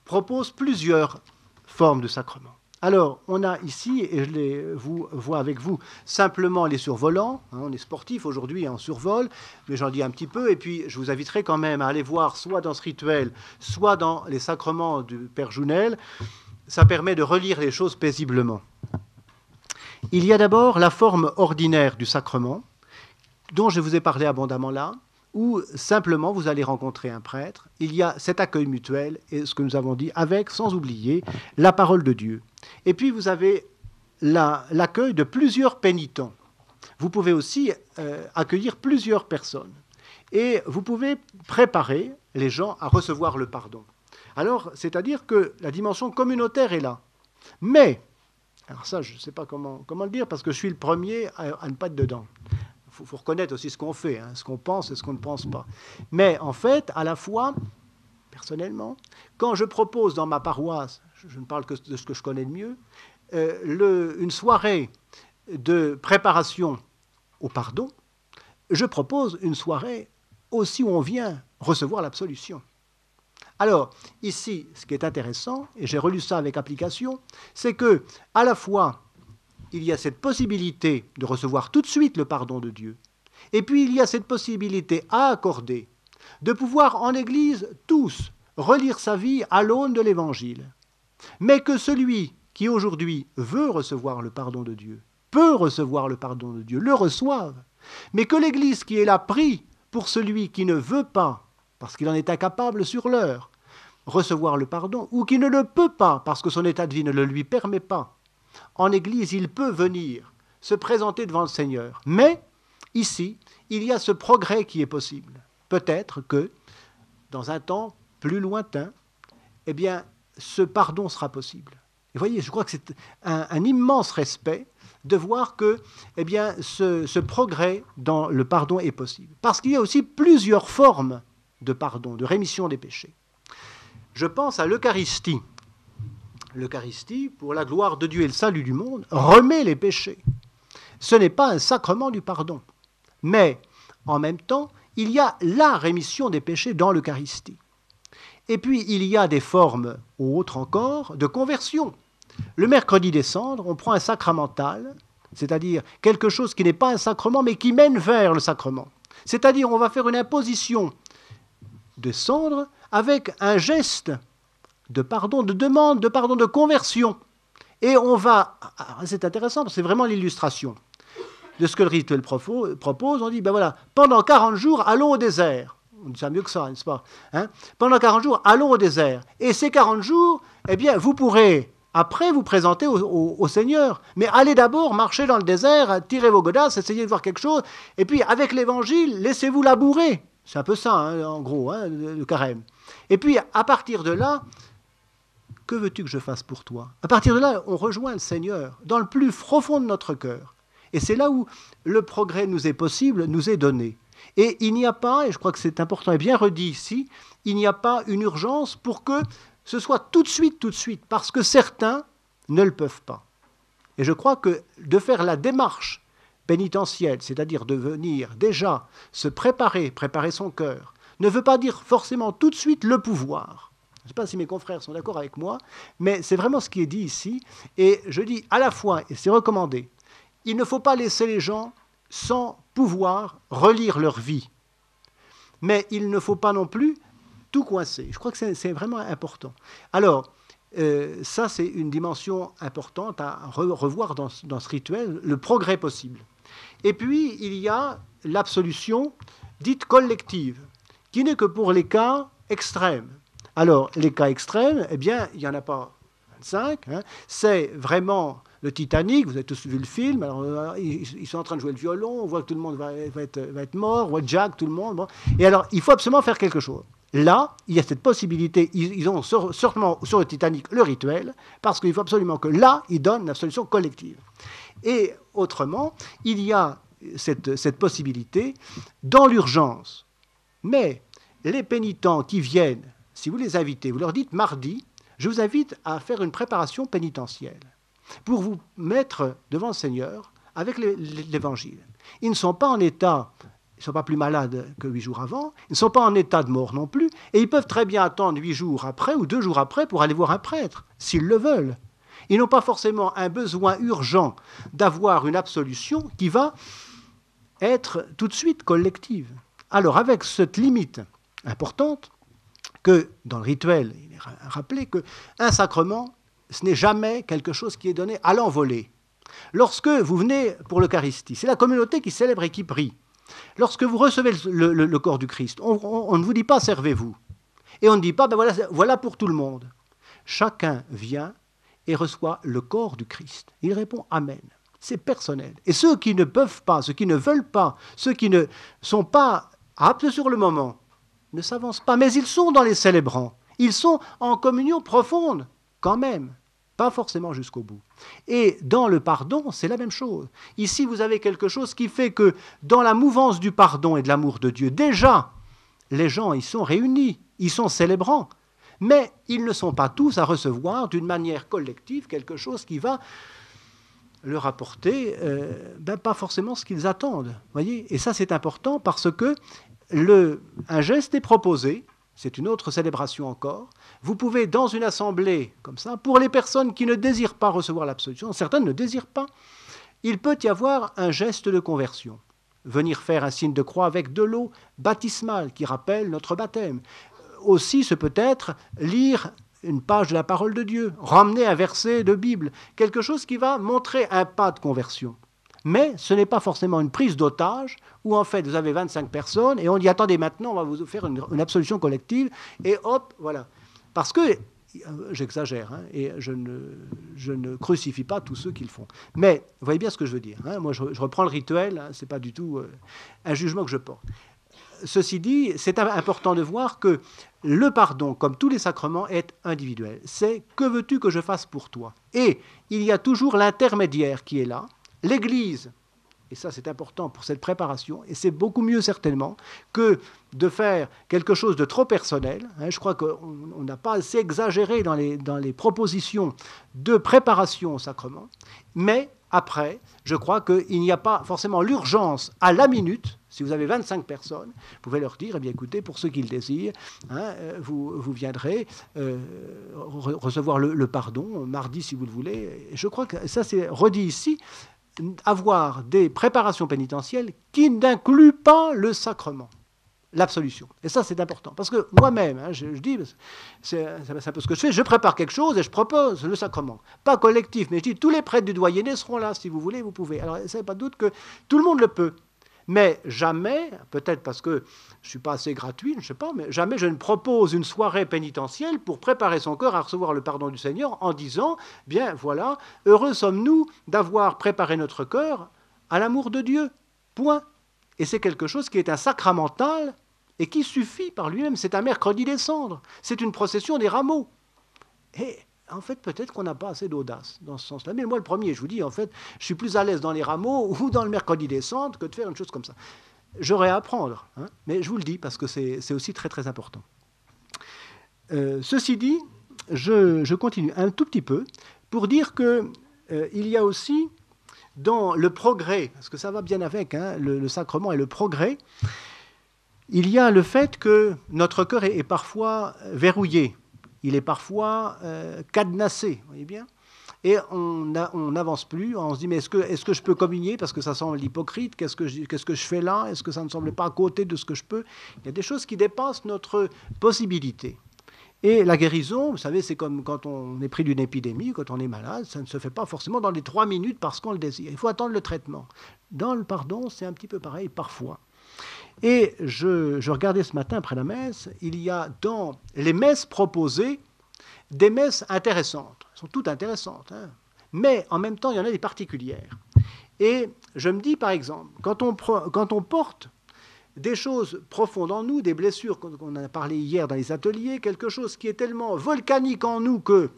propose plusieurs formes de sacrements. Alors, on a ici, et je vois avec vous, simplement les survolants. Hein, on est sportif aujourd'hui, on survole, mais j'en dis un petit peu. Et puis, je vous inviterai quand même à aller voir, soit dans ce rituel, soit dans les sacrements du Père Jounel. Ça permet de relire les choses paisiblement. Il y a d'abord la forme ordinaire du sacrement, dont je vous ai parlé abondamment là, où simplement vous allez rencontrer un prêtre. Il y a cet accueil mutuel, et ce que nous avons dit, avec, sans oublier, la parole de Dieu. Et puis vous avez l'accueil de plusieurs pénitents. Vous pouvez aussi accueillir plusieurs personnes. Et vous pouvez préparer les gens à recevoir le pardon. Alors, c'est-à-dire que la dimension communautaire est là. Mais, alors ça, je ne sais pas comment le dire, parce que je suis le premier à ne pas être dedans. Il faut reconnaître aussi ce qu'on fait, hein, ce qu'on pense et ce qu'on ne pense pas. Mais en fait, à la fois, personnellement, quand je propose dans ma paroisse, je ne parle que de ce que je connais de mieux, une soirée de préparation au pardon, je propose une soirée aussi où on vient recevoir l'absolution. Alors, ici, ce qui est intéressant, et j'ai relu ça avec application, c'est que, à la fois, il y a cette possibilité de recevoir tout de suite le pardon de Dieu, et puis il y a cette possibilité à accorder de pouvoir en Église tous relire sa vie à l'aune de l'Évangile, mais que celui qui aujourd'hui veut recevoir le pardon de Dieu, peut recevoir le pardon de Dieu, le reçoive, mais que l'Église qui est là prie pour celui qui ne veut pas, parce qu'il en est incapable sur l'heure, recevoir le pardon, ou qui ne le peut pas, parce que son état de vie ne le lui permet pas. En Église, il peut venir se présenter devant le Seigneur. Mais, ici, il y a ce progrès qui est possible. Peut-être que, dans un temps plus lointain, eh bien, ce pardon sera possible. Et vous voyez, je crois que c'est un immense respect de voir que eh bien, ce progrès dans le pardon est possible. Parce qu'il y a aussi plusieurs formes de pardon, de rémission des péchés. je pense à l'Eucharistie. L'Eucharistie, pour la gloire de Dieu et le salut du monde, remet les péchés. Ce n'est pas un sacrement du pardon, mais en même temps, il y a la rémission des péchés dans l'Eucharistie. Et puis, il y a des formes autres encore de conversion. Le mercredi des cendres, on prend un sacramental, c'est-à-dire quelque chose qui n'est pas un sacrement, mais qui mène vers le sacrement. C'est-à-dire, on va faire une imposition de cendres avec un geste de pardon, de demande de pardon, de conversion. Et on va... C'est intéressant, parce que c'est vraiment l'illustration de ce que le rituel propose. On dit, ben voilà, pendant 40 jours, allons au désert. On dit ça mieux que ça, n'est-ce pas, hein? Pendant 40 jours, allons au désert. Et ces 40 jours, eh bien, vous pourrez, après, vous présenter au Seigneur. Mais allez d'abord marcher dans le désert, tirez vos godasses, essayez de voir quelque chose. Et puis, avec l'Évangile, laissez-vous labourer. C'est un peu ça, hein, en gros, hein, le carême. Et puis, à partir de là, que veux-tu que je fasse pour toi? À partir de là, on rejoint le Seigneur dans le plus profond de notre cœur. Et c'est là où le progrès nous est possible, nous est donné. Et il n'y a pas, et je crois que c'est important et bien redit ici, il n'y a pas une urgence pour que ce soit tout de suite, parce que certains ne le peuvent pas. Et je crois que de faire la démarche pénitentielle, c'est-à-dire de venir déjà se préparer son cœur, ne veut pas dire forcément tout de suite le pouvoir. Je ne sais pas si mes confrères sont d'accord avec moi, mais c'est vraiment ce qui est dit ici. Et je dis à la fois, et c'est recommandé, il ne faut pas laisser les gens sans pouvoir relire leur vie. Mais il ne faut pas non plus tout coincer. Je crois que c'est vraiment important. Alors, ça, c'est une dimension importante à revoir dans ce rituel, le progrès possible. Et puis, il y a l'absolution dite collective, qui n'est que pour les cas extrêmes. Alors, les cas extrêmes, eh bien, il n'y en a pas 25. Hein. C'est vraiment le Titanic, vous avez tous vu le film, alors, ils sont en train de jouer le violon, on voit que tout le monde va être mort, on voit Jack, tout le monde. Bon. Et alors, il faut absolument faire quelque chose. Là, il y a cette possibilité, ils ont certainement sur le Titanic le rituel, parce qu'il faut absolument que là, ils donnent la solution collective. Et autrement, il y a cette possibilité dans l'urgence. Mais les pénitents qui viennent, si vous les invitez, vous leur dites mardi, je vous invite à faire une préparation pénitentielle pour vous mettre devant le Seigneur avec l'Évangile. Ils ne sont pas en état, ils ne sont pas plus malades que 8 jours avant, ils ne sont pas en état de mort non plus, et ils peuvent très bien attendre 8 jours après ou 2 jours après pour aller voir un prêtre, s'ils le veulent. Ils n'ont pas forcément un besoin urgent d'avoir une absolution qui va être tout de suite collective. Alors, avec cette limite importante, que dans le rituel, il est rappelé qu'un sacrement, ce n'est jamais quelque chose qui est donné à l'envolée. Lorsque vous venez pour l'Eucharistie, c'est la communauté qui célèbre et qui prie. Lorsque vous recevez le corps du Christ, on ne vous dit pas « servez-vous ». Et on ne dit pas ben « voilà pour tout le monde ». Chacun vient et reçoit le corps du Christ. Il répond « Amen ». C'est personnel. Et ceux qui ne peuvent pas, ceux qui ne veulent pas, ceux qui ne sont pas aptes sur le moment, ne s'avancent pas, mais ils sont dans les célébrants. Ils sont en communion profonde, quand même, pas forcément jusqu'au bout. Et dans le pardon, c'est la même chose. Ici, vous avez quelque chose qui fait que dans la mouvance du pardon et de l'amour de Dieu, déjà, les gens, ils sont réunis, ils sont célébrants, mais ils ne sont pas tous à recevoir d'une manière collective quelque chose qui va leur apporter pas forcément ce qu'ils attendent. Voyez, et ça, c'est important parce que un geste est proposé, c'est une autre célébration encore. Vous pouvez, dans une assemblée comme ça, pour les personnes qui ne désirent pas recevoir l'absolution, certaines ne désirent pas, il peut y avoir un geste de conversion. Venir faire un signe de croix avec de l'eau baptismale qui rappelle notre baptême. Aussi, ce peut être lire une page de la parole de Dieu, ramener un verset de Bible, quelque chose qui va montrer un pas de conversion. Mais ce n'est pas forcément une prise d'otage où en fait vous avez 25 personnes et on dit attendez maintenant on va vous faire une absolution collective et hop, voilà. Parce que, j'exagère, hein, et je ne crucifie pas tous ceux qui le font. Mais vous voyez bien ce que je veux dire. Hein, moi je reprends le rituel, hein, ce n'est pas du tout un jugement que je porte. Ceci dit, c'est important de voir que le pardon, comme tous les sacrements, est individuel. C'est « que veux-tu que je fasse pour toi ?» Et il y a toujours l'intermédiaire qui est là, l'Église et ça c'est important pour cette préparation, et c'est beaucoup mieux certainement que de faire quelque chose de trop personnel. Je crois qu'on n'a pas assez exagéré dans les propositions de préparation au sacrement, mais après, je crois qu'il n'y a pas forcément l'urgence à la minute. Si vous avez 25 personnes, vous pouvez leur dire, eh bien, écoutez, pour ceux qui le désirent, vous viendrez recevoir le pardon mardi si vous le voulez. Et je crois que ça, c'est redit ici, avoir des préparations pénitentielles qui n'incluent pas le sacrement, l'absolution. Et ça, c'est important. Parce que moi-même, je dis, c'est un peu ce que je fais, je prépare quelque chose et je propose le sacrement. Pas collectif, mais je dis, tous les prêtres du doyenné seront là, si vous voulez, vous pouvez. Alors, ça n'est pas de doute que tout le monde le peut. Mais jamais, peut-être parce que je ne suis pas assez gratuit, je ne sais pas, mais jamais je ne propose une soirée pénitentielle pour préparer son cœur à recevoir le pardon du Seigneur en disant, bien voilà, heureux sommes-nous d'avoir préparé notre cœur à l'amour de Dieu. Point. Et c'est quelque chose qui est un sacramental et qui suffit par lui-même. C'est un mercredi des cendres. C'est une procession des rameaux. Et en fait, peut-être qu'on n'a pas assez d'audace dans ce sens-là. Mais moi, le premier, je vous dis, en fait, je suis plus à l'aise dans les rameaux ou dans le mercredi des cendres que de faire une chose comme ça. J'aurais à apprendre, mais je vous le dis parce que c'est aussi très, très important. Ceci dit, je continue un tout petit peu pour dire qu'il y a aussi dans le progrès, parce que ça va bien avec, le sacrement et le progrès, il y a le fait que notre cœur est parfois verrouillé. Il est parfois cadenassé, vous voyez bien. Et on n'avance plus, on se dit, mais est-ce que je peux communier parce que ça semble hypocrite, qu'est-ce que je fais là, est-ce que ça ne semble pas à côté de ce que je peux? Il y a des choses qui dépassent notre possibilité. Et la guérison, vous savez, c'est comme quand on est pris d'une épidémie, quand on est malade, ça ne se fait pas forcément dans les 3 minutes parce qu'on le désire. Il faut attendre le traitement. Dans le pardon, c'est un petit peu pareil parfois. Et je regardais ce matin après la messe, il y a dans les messes proposées des messes intéressantes. Elles sont toutes intéressantes, mais en même temps, il y en a des particulières. Et je me dis, par exemple, quand on porte des choses profondes en nous, des blessures qu'on a parlé hier dans les ateliers, quelque chose qui est tellement volcanique en nous que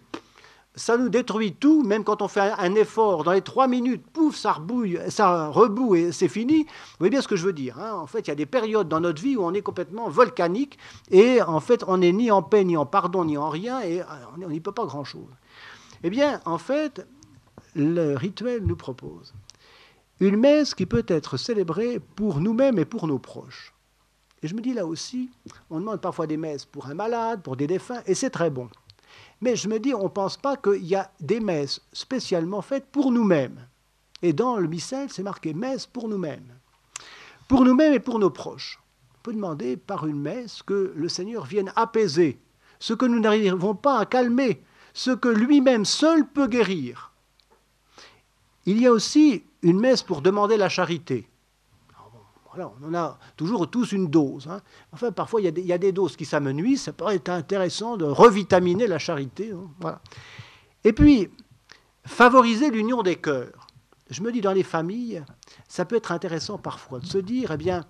ça nous détruit tout, même quand on fait un effort, dans les 3 minutes, pouf, ça reboue et c'est fini. Vous voyez bien ce que je veux dire. En fait, il y a des périodes dans notre vie où on est complètement volcanique et en fait, on n'est ni en paix, ni en pardon, ni en rien et on n'y peut pas grand-chose. Eh bien, en fait, le rituel nous propose une messe qui peut être célébrée pour nous-mêmes et pour nos proches. Et je me dis là aussi, on demande parfois des messes pour un malade, pour des défunts, et c'est très bon. Mais je me dis, on ne pense pas qu'il y a des messes spécialement faites pour nous-mêmes. Et dans le missel, c'est marqué « messe pour nous-mêmes ». Pour nous-mêmes et pour nos proches. On peut demander par une messe que le Seigneur vienne apaiser ce que nous n'arrivons pas à calmer, ce que lui-même seul peut guérir. Il y a aussi une messe pour demander la charité. Voilà, on en a toujours tous une dose. Enfin, parfois, il y a des doses qui s'amenuisent. Ça pourrait être intéressant de revitaminer la charité. Voilà. Et puis, favoriser l'union des cœurs. Je me dis, dans les familles, ça peut être intéressant parfois de se dire, eh bien,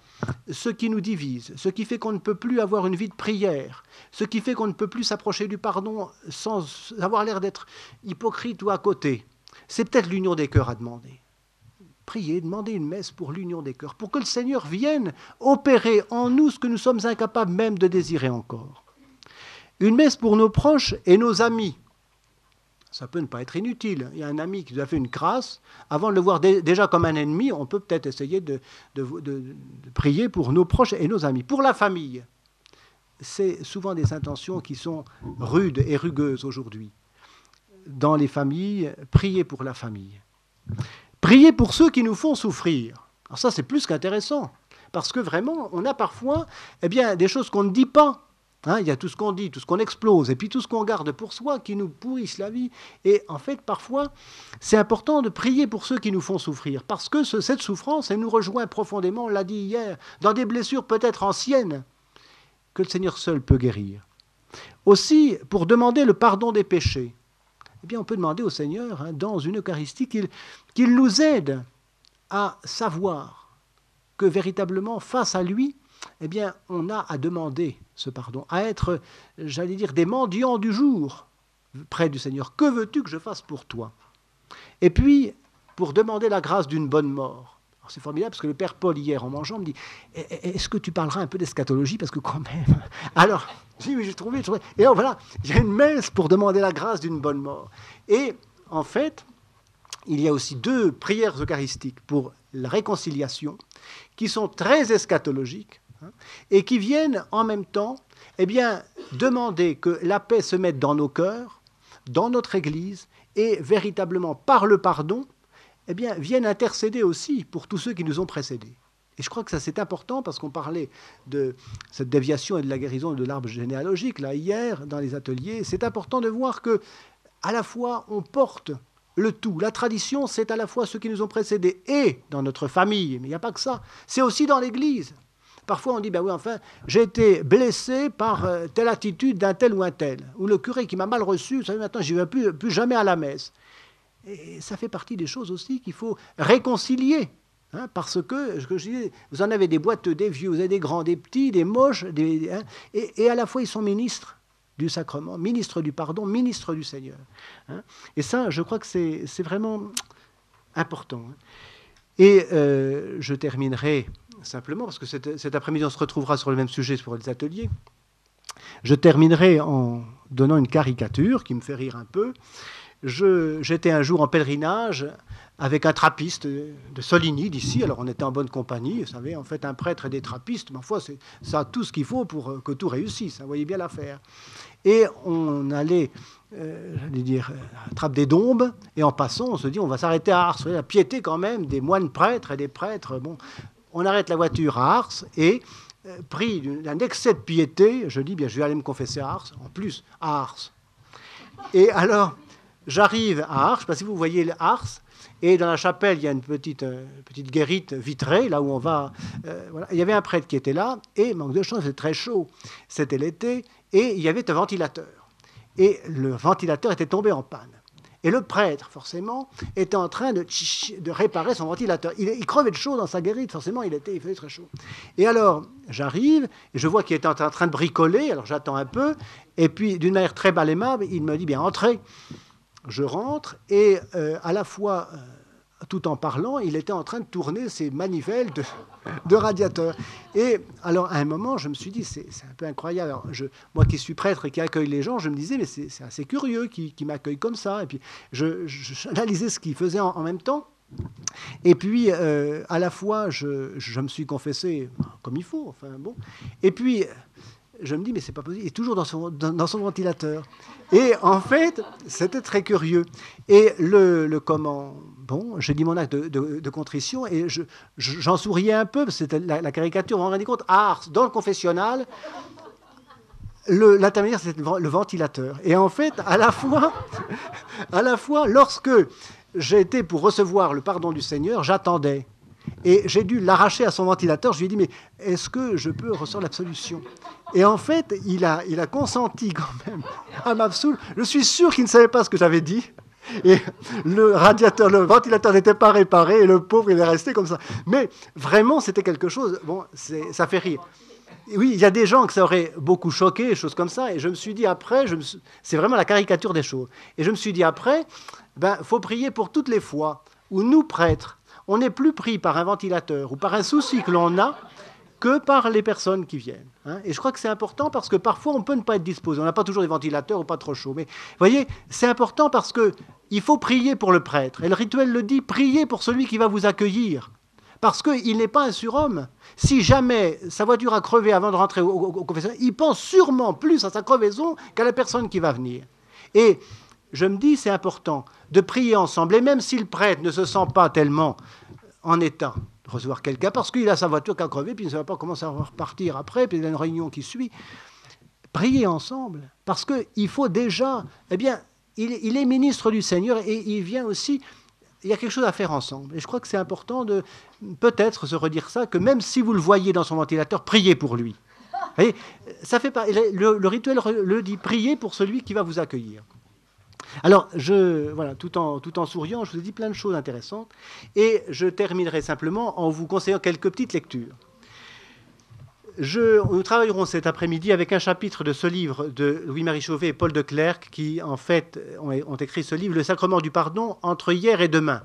ce qui nous divise, ce qui fait qu'on ne peut plus avoir une vie de prière, ce qui fait qu'on ne peut plus s'approcher du pardon sans avoir l'air d'être hypocrite ou à côté, c'est peut-être l'union des cœurs à demander. Prier, demander une messe pour l'union des cœurs, pour que le Seigneur vienne opérer en nous ce que nous sommes incapables même de désirer encore. Une messe pour nos proches et nos amis. Ça peut ne pas être inutile. Il y a un ami qui nous a fait une grâce. Avant de le voir déjà comme un ennemi, on peut peut-être essayer de prier pour nos proches et nos amis. Pour la famille, c'est souvent des intentions qui sont rudes et rugueuses aujourd'hui. Dans les familles, prier pour la famille. Prier pour ceux qui nous font souffrir. Alors ça, c'est plus qu'intéressant, parce que vraiment, on a parfois des choses qu'on ne dit pas. Il y a tout ce qu'on dit, tout ce qu'on explose, et puis tout ce qu'on garde pour soi qui nous pourrissent la vie. Et en fait, parfois, c'est important de prier pour ceux qui nous font souffrir, parce que cette souffrance, elle nous rejoint profondément, on l'a dit hier, dans des blessures peut-être anciennes, que le Seigneur seul peut guérir. Aussi, pour demander le pardon des péchés. Eh bien, on peut demander au Seigneur, dans une Eucharistie, qu'il nous aide à savoir que véritablement, face à lui, eh bien, on a à demander ce pardon, à être, j'allais dire, des mendiants du jour près du Seigneur. Que veux-tu que je fasse pour toi? Et puis, pour demander la grâce d'une bonne mort. C'est formidable parce que le père Paul, hier, en mangeant, me dit « Est-ce que tu parleras un peu d'eschatologie? Parce que quand même... » Alors, j'ai trouvé. Et alors, voilà, il y a une messe pour demander la grâce d'une bonne mort. Et, en fait, il y a aussi 2 prières eucharistiques pour la réconciliation qui sont très eschatologiques et qui viennent en même temps demander que la paix se mette dans nos cœurs, dans notre Église, et véritablement, par le pardon, viennent intercéder aussi pour tous ceux qui nous ont précédés. Et je crois que ça, c'est important parce qu'on parlait de cette déviation et de la guérison de l'arbre généalogique, là, hier, dans les ateliers. C'est important de voir que, à la fois, on porte le tout. La tradition, c'est à la fois ceux qui nous ont précédés et dans notre famille, mais il n'y a pas que ça. C'est aussi dans l'Église. Parfois, on dit, ben oui, enfin, j'ai été blessé par telle attitude d'un tel ou un tel. Ou le curé qui m'a mal reçu, vous savez, maintenant, je ne vais plus jamais à la messe. Et ça fait partie des choses aussi qu'il faut réconcilier. Parce que, je disais, vous en avez des boiteux, des vieux, vous avez des grands, des petits, des moches, et à la fois, ils sont ministres du sacrement, ministres du pardon, ministres du Seigneur. Et ça, je crois que c'est vraiment important. Et je terminerai simplement, parce que cet après-midi, on se retrouvera sur le même sujet pour les ateliers. Je terminerai en donnant une caricature qui me fait rire un peu. J'étais un jour en pèlerinage avec un trappiste de Soligny, d'ici. Alors, on était en bonne compagnie. Vous savez, en fait, un prêtre et des trappistes, ma foi, ça a tout ce qu'il faut pour que tout réussisse. Vous voyez bien l'affaire. Et on allait, attrape des dombes, et en passant, on se dit, on va s'arrêter à Ars. Vous voyez, la piété quand même des moines prêtres et des prêtres. Bon, on arrête la voiture à Ars, et pris d'un excès de piété, je dis, bien, je vais aller me confesser à Ars, en plus, à Ars. Et alors... J'arrive à Ars, je ne sais pas si vous voyez Ars, et dans la chapelle, il y a une petite guérite vitrée, là où on va... voilà. Il y avait un prêtre qui était là, et manque de chance, c'était très chaud. C'était l'été, et il y avait un ventilateur. Et le ventilateur était tombé en panne. Et le prêtre, forcément, était en train de réparer son ventilateur. Il crevait de chaud dans sa guérite, forcément, il faisait très chaud. Et alors, j'arrive, et je vois qu'il était en train de bricoler, alors j'attends un peu, et puis, d'une manière très aimable, il me dit, bien, entrez. Je rentre et à la fois, tout en parlant, il était en train de tourner ses manivelles de radiateur. Et alors, à un moment, je me suis dit, c'est un peu incroyable. Alors, moi qui suis prêtre et qui accueille les gens, je me disais, mais c'est assez curieux qui m'accueille comme ça. Et puis, j'analysais ce qu'il faisait en même temps. Et puis, à la fois, je me suis confessé comme il faut. Enfin, bon. Et puis... je me dis, mais c'est pas possible. Il est toujours dans son ventilateur. Et en fait, c'était très curieux. Et j'ai dit mon acte de contrition et j'en souriais un peu, parce que c'était la caricature, vous vous rendez compte, à Ars, dans le confessionnal, l'intermédiaire, c'était le ventilateur. Et en fait, à la fois, lorsque j'ai été pour recevoir le pardon du Seigneur, j'attendais. Et j'ai dû l'arracher à son ventilateur. Je lui ai dit, mais est-ce que je peux recevoir l'absolution? Et en fait, il a consenti quand même à m'absoudre. Je suis sûr qu'il ne savait pas ce que j'avais dit. Et le ventilateur n'était pas réparé, et le pauvre, il est resté comme ça. Mais vraiment, c'était quelque chose... Bon, ça fait rire. Et oui, il y a des gens que ça aurait beaucoup choqué, des choses comme ça. Et je me suis dit après, c'est vraiment la caricature des choses. Et je me suis dit après, faut prier pour toutes les fois où nous, prêtres, on n'est plus pris par un ventilateur ou par un souci que l'on a que par les personnes qui viennent. Et je crois que c'est important parce que parfois on peut ne pas être disposé. On n'a pas toujours des ventilateurs ou pas trop chaud. Mais vous voyez, c'est important parce qu'il faut prier pour le prêtre. Et le rituel le dit, priez pour celui qui va vous accueillir. Parce qu'il n'est pas un surhomme. Si jamais sa voiture a crevé avant de rentrer au confessionnal, il pense sûrement plus à sa crevaison qu'à la personne qui va venir. Et je me dis, c'est important de prier ensemble. Et même si le prêtre ne se sent pas tellement en état de recevoir quelqu'un, parce qu'il a sa voiture qui a crevé, puis il ne sait pas comment ça va repartir après, puis il y a une réunion qui suit, priez ensemble. Parce qu'il faut déjà... Eh bien, il est ministre du Seigneur et il vient aussi... Il y a quelque chose à faire ensemble. Et je crois que c'est important de peut-être se redire ça, que même si vous le voyez dans son ventilateur, priez pour lui. Vous voyez, ça fait pas, le rituel le dit, priez pour celui qui va vous accueillir. Alors, voilà, tout en souriant, je vous ai dit plein de choses intéressantes. Et je terminerai simplement en vous conseillant quelques petites lectures. Nous travaillerons cet après-midi avec un chapitre de ce livre de Louis-Marie Chauvet et Paul de Clercq qui, en fait, ont écrit ce livre, Le sacrement du pardon entre hier et demain.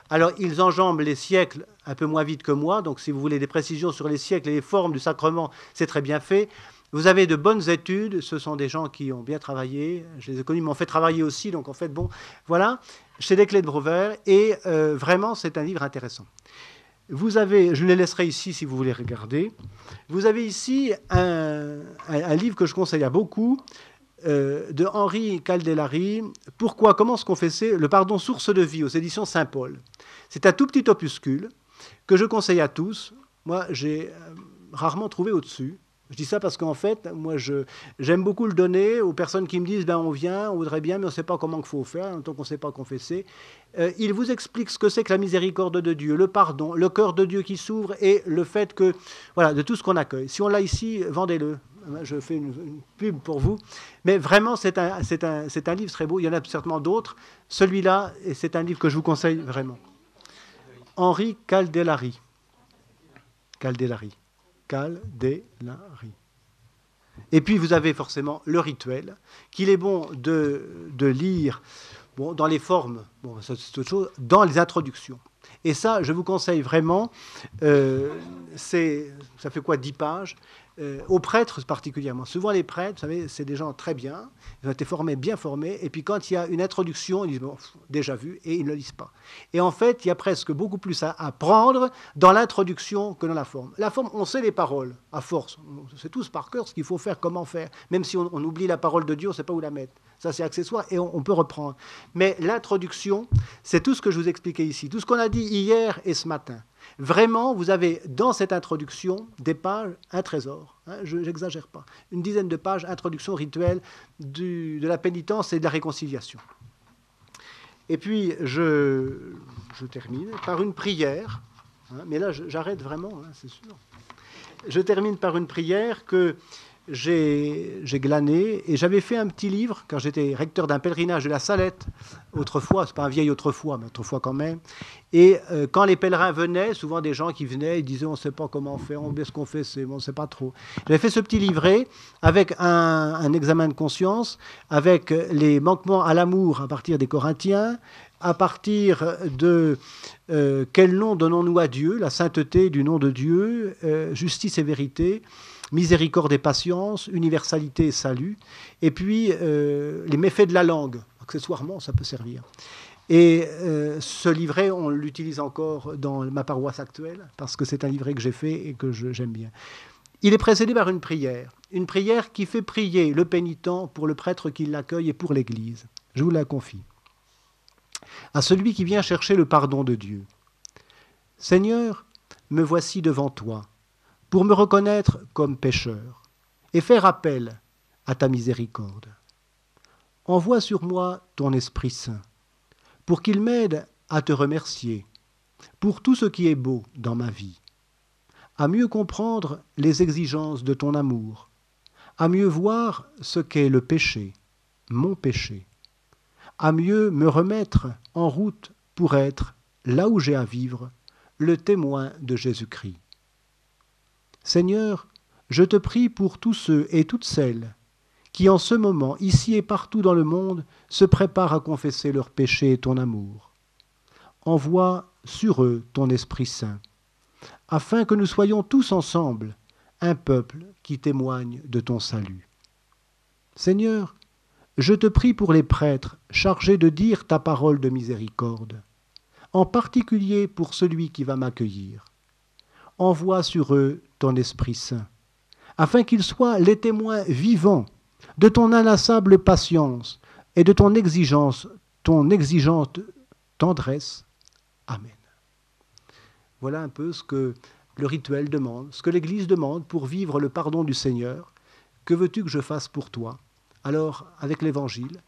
Alors, ils enjambent les siècles un peu moins vite que moi, donc si vous voulez des précisions sur les siècles et les formes du sacrement, c'est très bien fait. Vous avez de bonnes études, ce sont des gens qui ont bien travaillé, je les ai connus, m'ont fait travailler aussi, donc en fait, bon, voilà, chez les Clés de Brouwer, et vraiment, c'est un livre intéressant. Vous avez, je les laisserai ici si vous voulez regarder, vous avez ici un livre que je conseille à beaucoup, de Henri Caldellari, « Pourquoi, comment se confesser, le pardon source de vie » aux éditions Saint-Paul. C'est un tout petit opuscule que je conseille à tous. Moi, j'ai rarement trouvé au-dessus. Je dis ça parce qu'en fait, moi, j'aime beaucoup le donner aux personnes qui me disent ben, on vient, on voudrait bien, mais on ne sait pas comment il faut faire, tant qu'on ne sait pas confesser. Il vous explique ce que c'est que la miséricorde de Dieu, le pardon, le cœur de Dieu qui s'ouvre et le fait que, voilà, de tout ce qu'on accueille. Si on l'a ici, vendez-le. Je fais une pub pour vous. Mais vraiment, c'est un livre très beau. Il y en a certainement d'autres. Celui-là, c'est un livre que je vous conseille vraiment. Henri Caldellari. Caldellari. Et puis vous avez forcément le rituel, qu'il est bon de lire dans les formes, ça c'est autre chose, dans les introductions. Et ça, je vous conseille vraiment, ça fait quoi, 10 pages aux prêtres particulièrement. Souvent les prêtres, vous savez, c'est des gens très bien, ils ont été formés, bien formés, et puis quand il y a une introduction, ils disent bon, déjà vu, et ils ne le lisent pas. Et en fait, il y a presque beaucoup plus à apprendre dans l'introduction que dans la forme. La forme, on sait les paroles, à force, on sait tous par cœur ce qu'il faut faire, comment faire, même si on oublie la parole de Dieu, on ne sait pas où la mettre. Ça, c'est accessoire, et on peut reprendre. Mais l'introduction, c'est tout ce que je vous expliquais ici, tout ce qu'on a dit hier et ce matin. Vraiment, vous avez dans cette introduction des pages, un trésor, hein, je n'exagère pas, une dizaine de pages, introduction rituelle de la pénitence et de la réconciliation. Et puis, je termine par une prière, hein, mais là, j'arrête vraiment, hein, c'est sûr. Je termine par une prière que j'ai glanée, et j'avais fait un petit livre, quand j'étais recteur d'un pèlerinage de la Salette, autrefois, c'est pas un vieil autrefois, mais autrefois quand même, et quand les pèlerins venaient, souvent des gens qui venaient, ils disaient on ne sait pas comment faire, on sait ce qu'on fait, on ne sait pas trop. J'avais fait ce petit livret avec un examen de conscience, avec les manquements à l'amour à partir des Corinthiens, à partir de quel nom donnons-nous à Dieu, la sainteté du nom de Dieu, justice et vérité, miséricorde et patience, universalité et salut, et puis les méfaits de la langue, accessoirement ça peut servir. Et ce livret, on l'utilise encore dans ma paroisse actuelle, parce que c'est un livret que j'ai fait et que j'aime bien. Il est précédé par une prière qui fait prier le pénitent pour le prêtre qui l'accueille et pour l'Église. Je vous la confie. À celui qui vient chercher le pardon de Dieu. Seigneur, me voici devant toi, pour me reconnaître comme pécheur et faire appel à ta miséricorde. Envoie sur moi ton Esprit Saint, pour qu'il m'aide à te remercier pour tout ce qui est beau dans ma vie, à mieux comprendre les exigences de ton amour, à mieux voir ce qu'est le péché, mon péché, à mieux me remettre en route pour être, là où j'ai à vivre, le témoin de Jésus-Christ. Seigneur, je te prie pour tous ceux et toutes celles qui en ce moment, ici et partout dans le monde, se préparent à confesser leurs péchés et ton amour. Envoie sur eux ton Esprit Saint, afin que nous soyons tous ensemble un peuple qui témoigne de ton salut. Seigneur, je te prie pour les prêtres chargés de dire ta parole de miséricorde, en particulier pour celui qui va m'accueillir. Envoie sur eux ton Esprit Saint, afin qu'ils soient les témoins vivants de ton inlassable patience et de ton exigeante tendresse. Amen. Voilà un peu ce que le rituel demande, ce que l'Église demande pour vivre le pardon du Seigneur. Que veux-tu que je fasse pour toi? Alors, avec l'Évangile,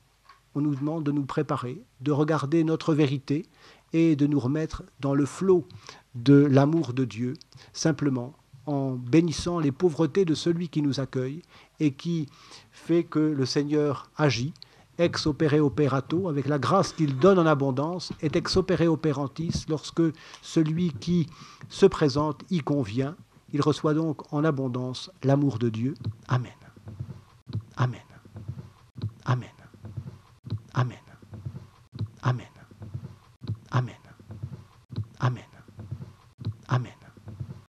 on nous demande de nous préparer, de regarder notre vérité et de nous remettre dans le flot de l'amour de Dieu, simplement en bénissant les pauvretés de celui qui nous accueille et qui fait que le Seigneur agit, ex opere operato, avec la grâce qu'il donne en abondance, et ex opere operantis, lorsque celui qui se présente y convient. Il reçoit donc en abondance l'amour de Dieu. Amen. Amen. Amen. Amen. Amen.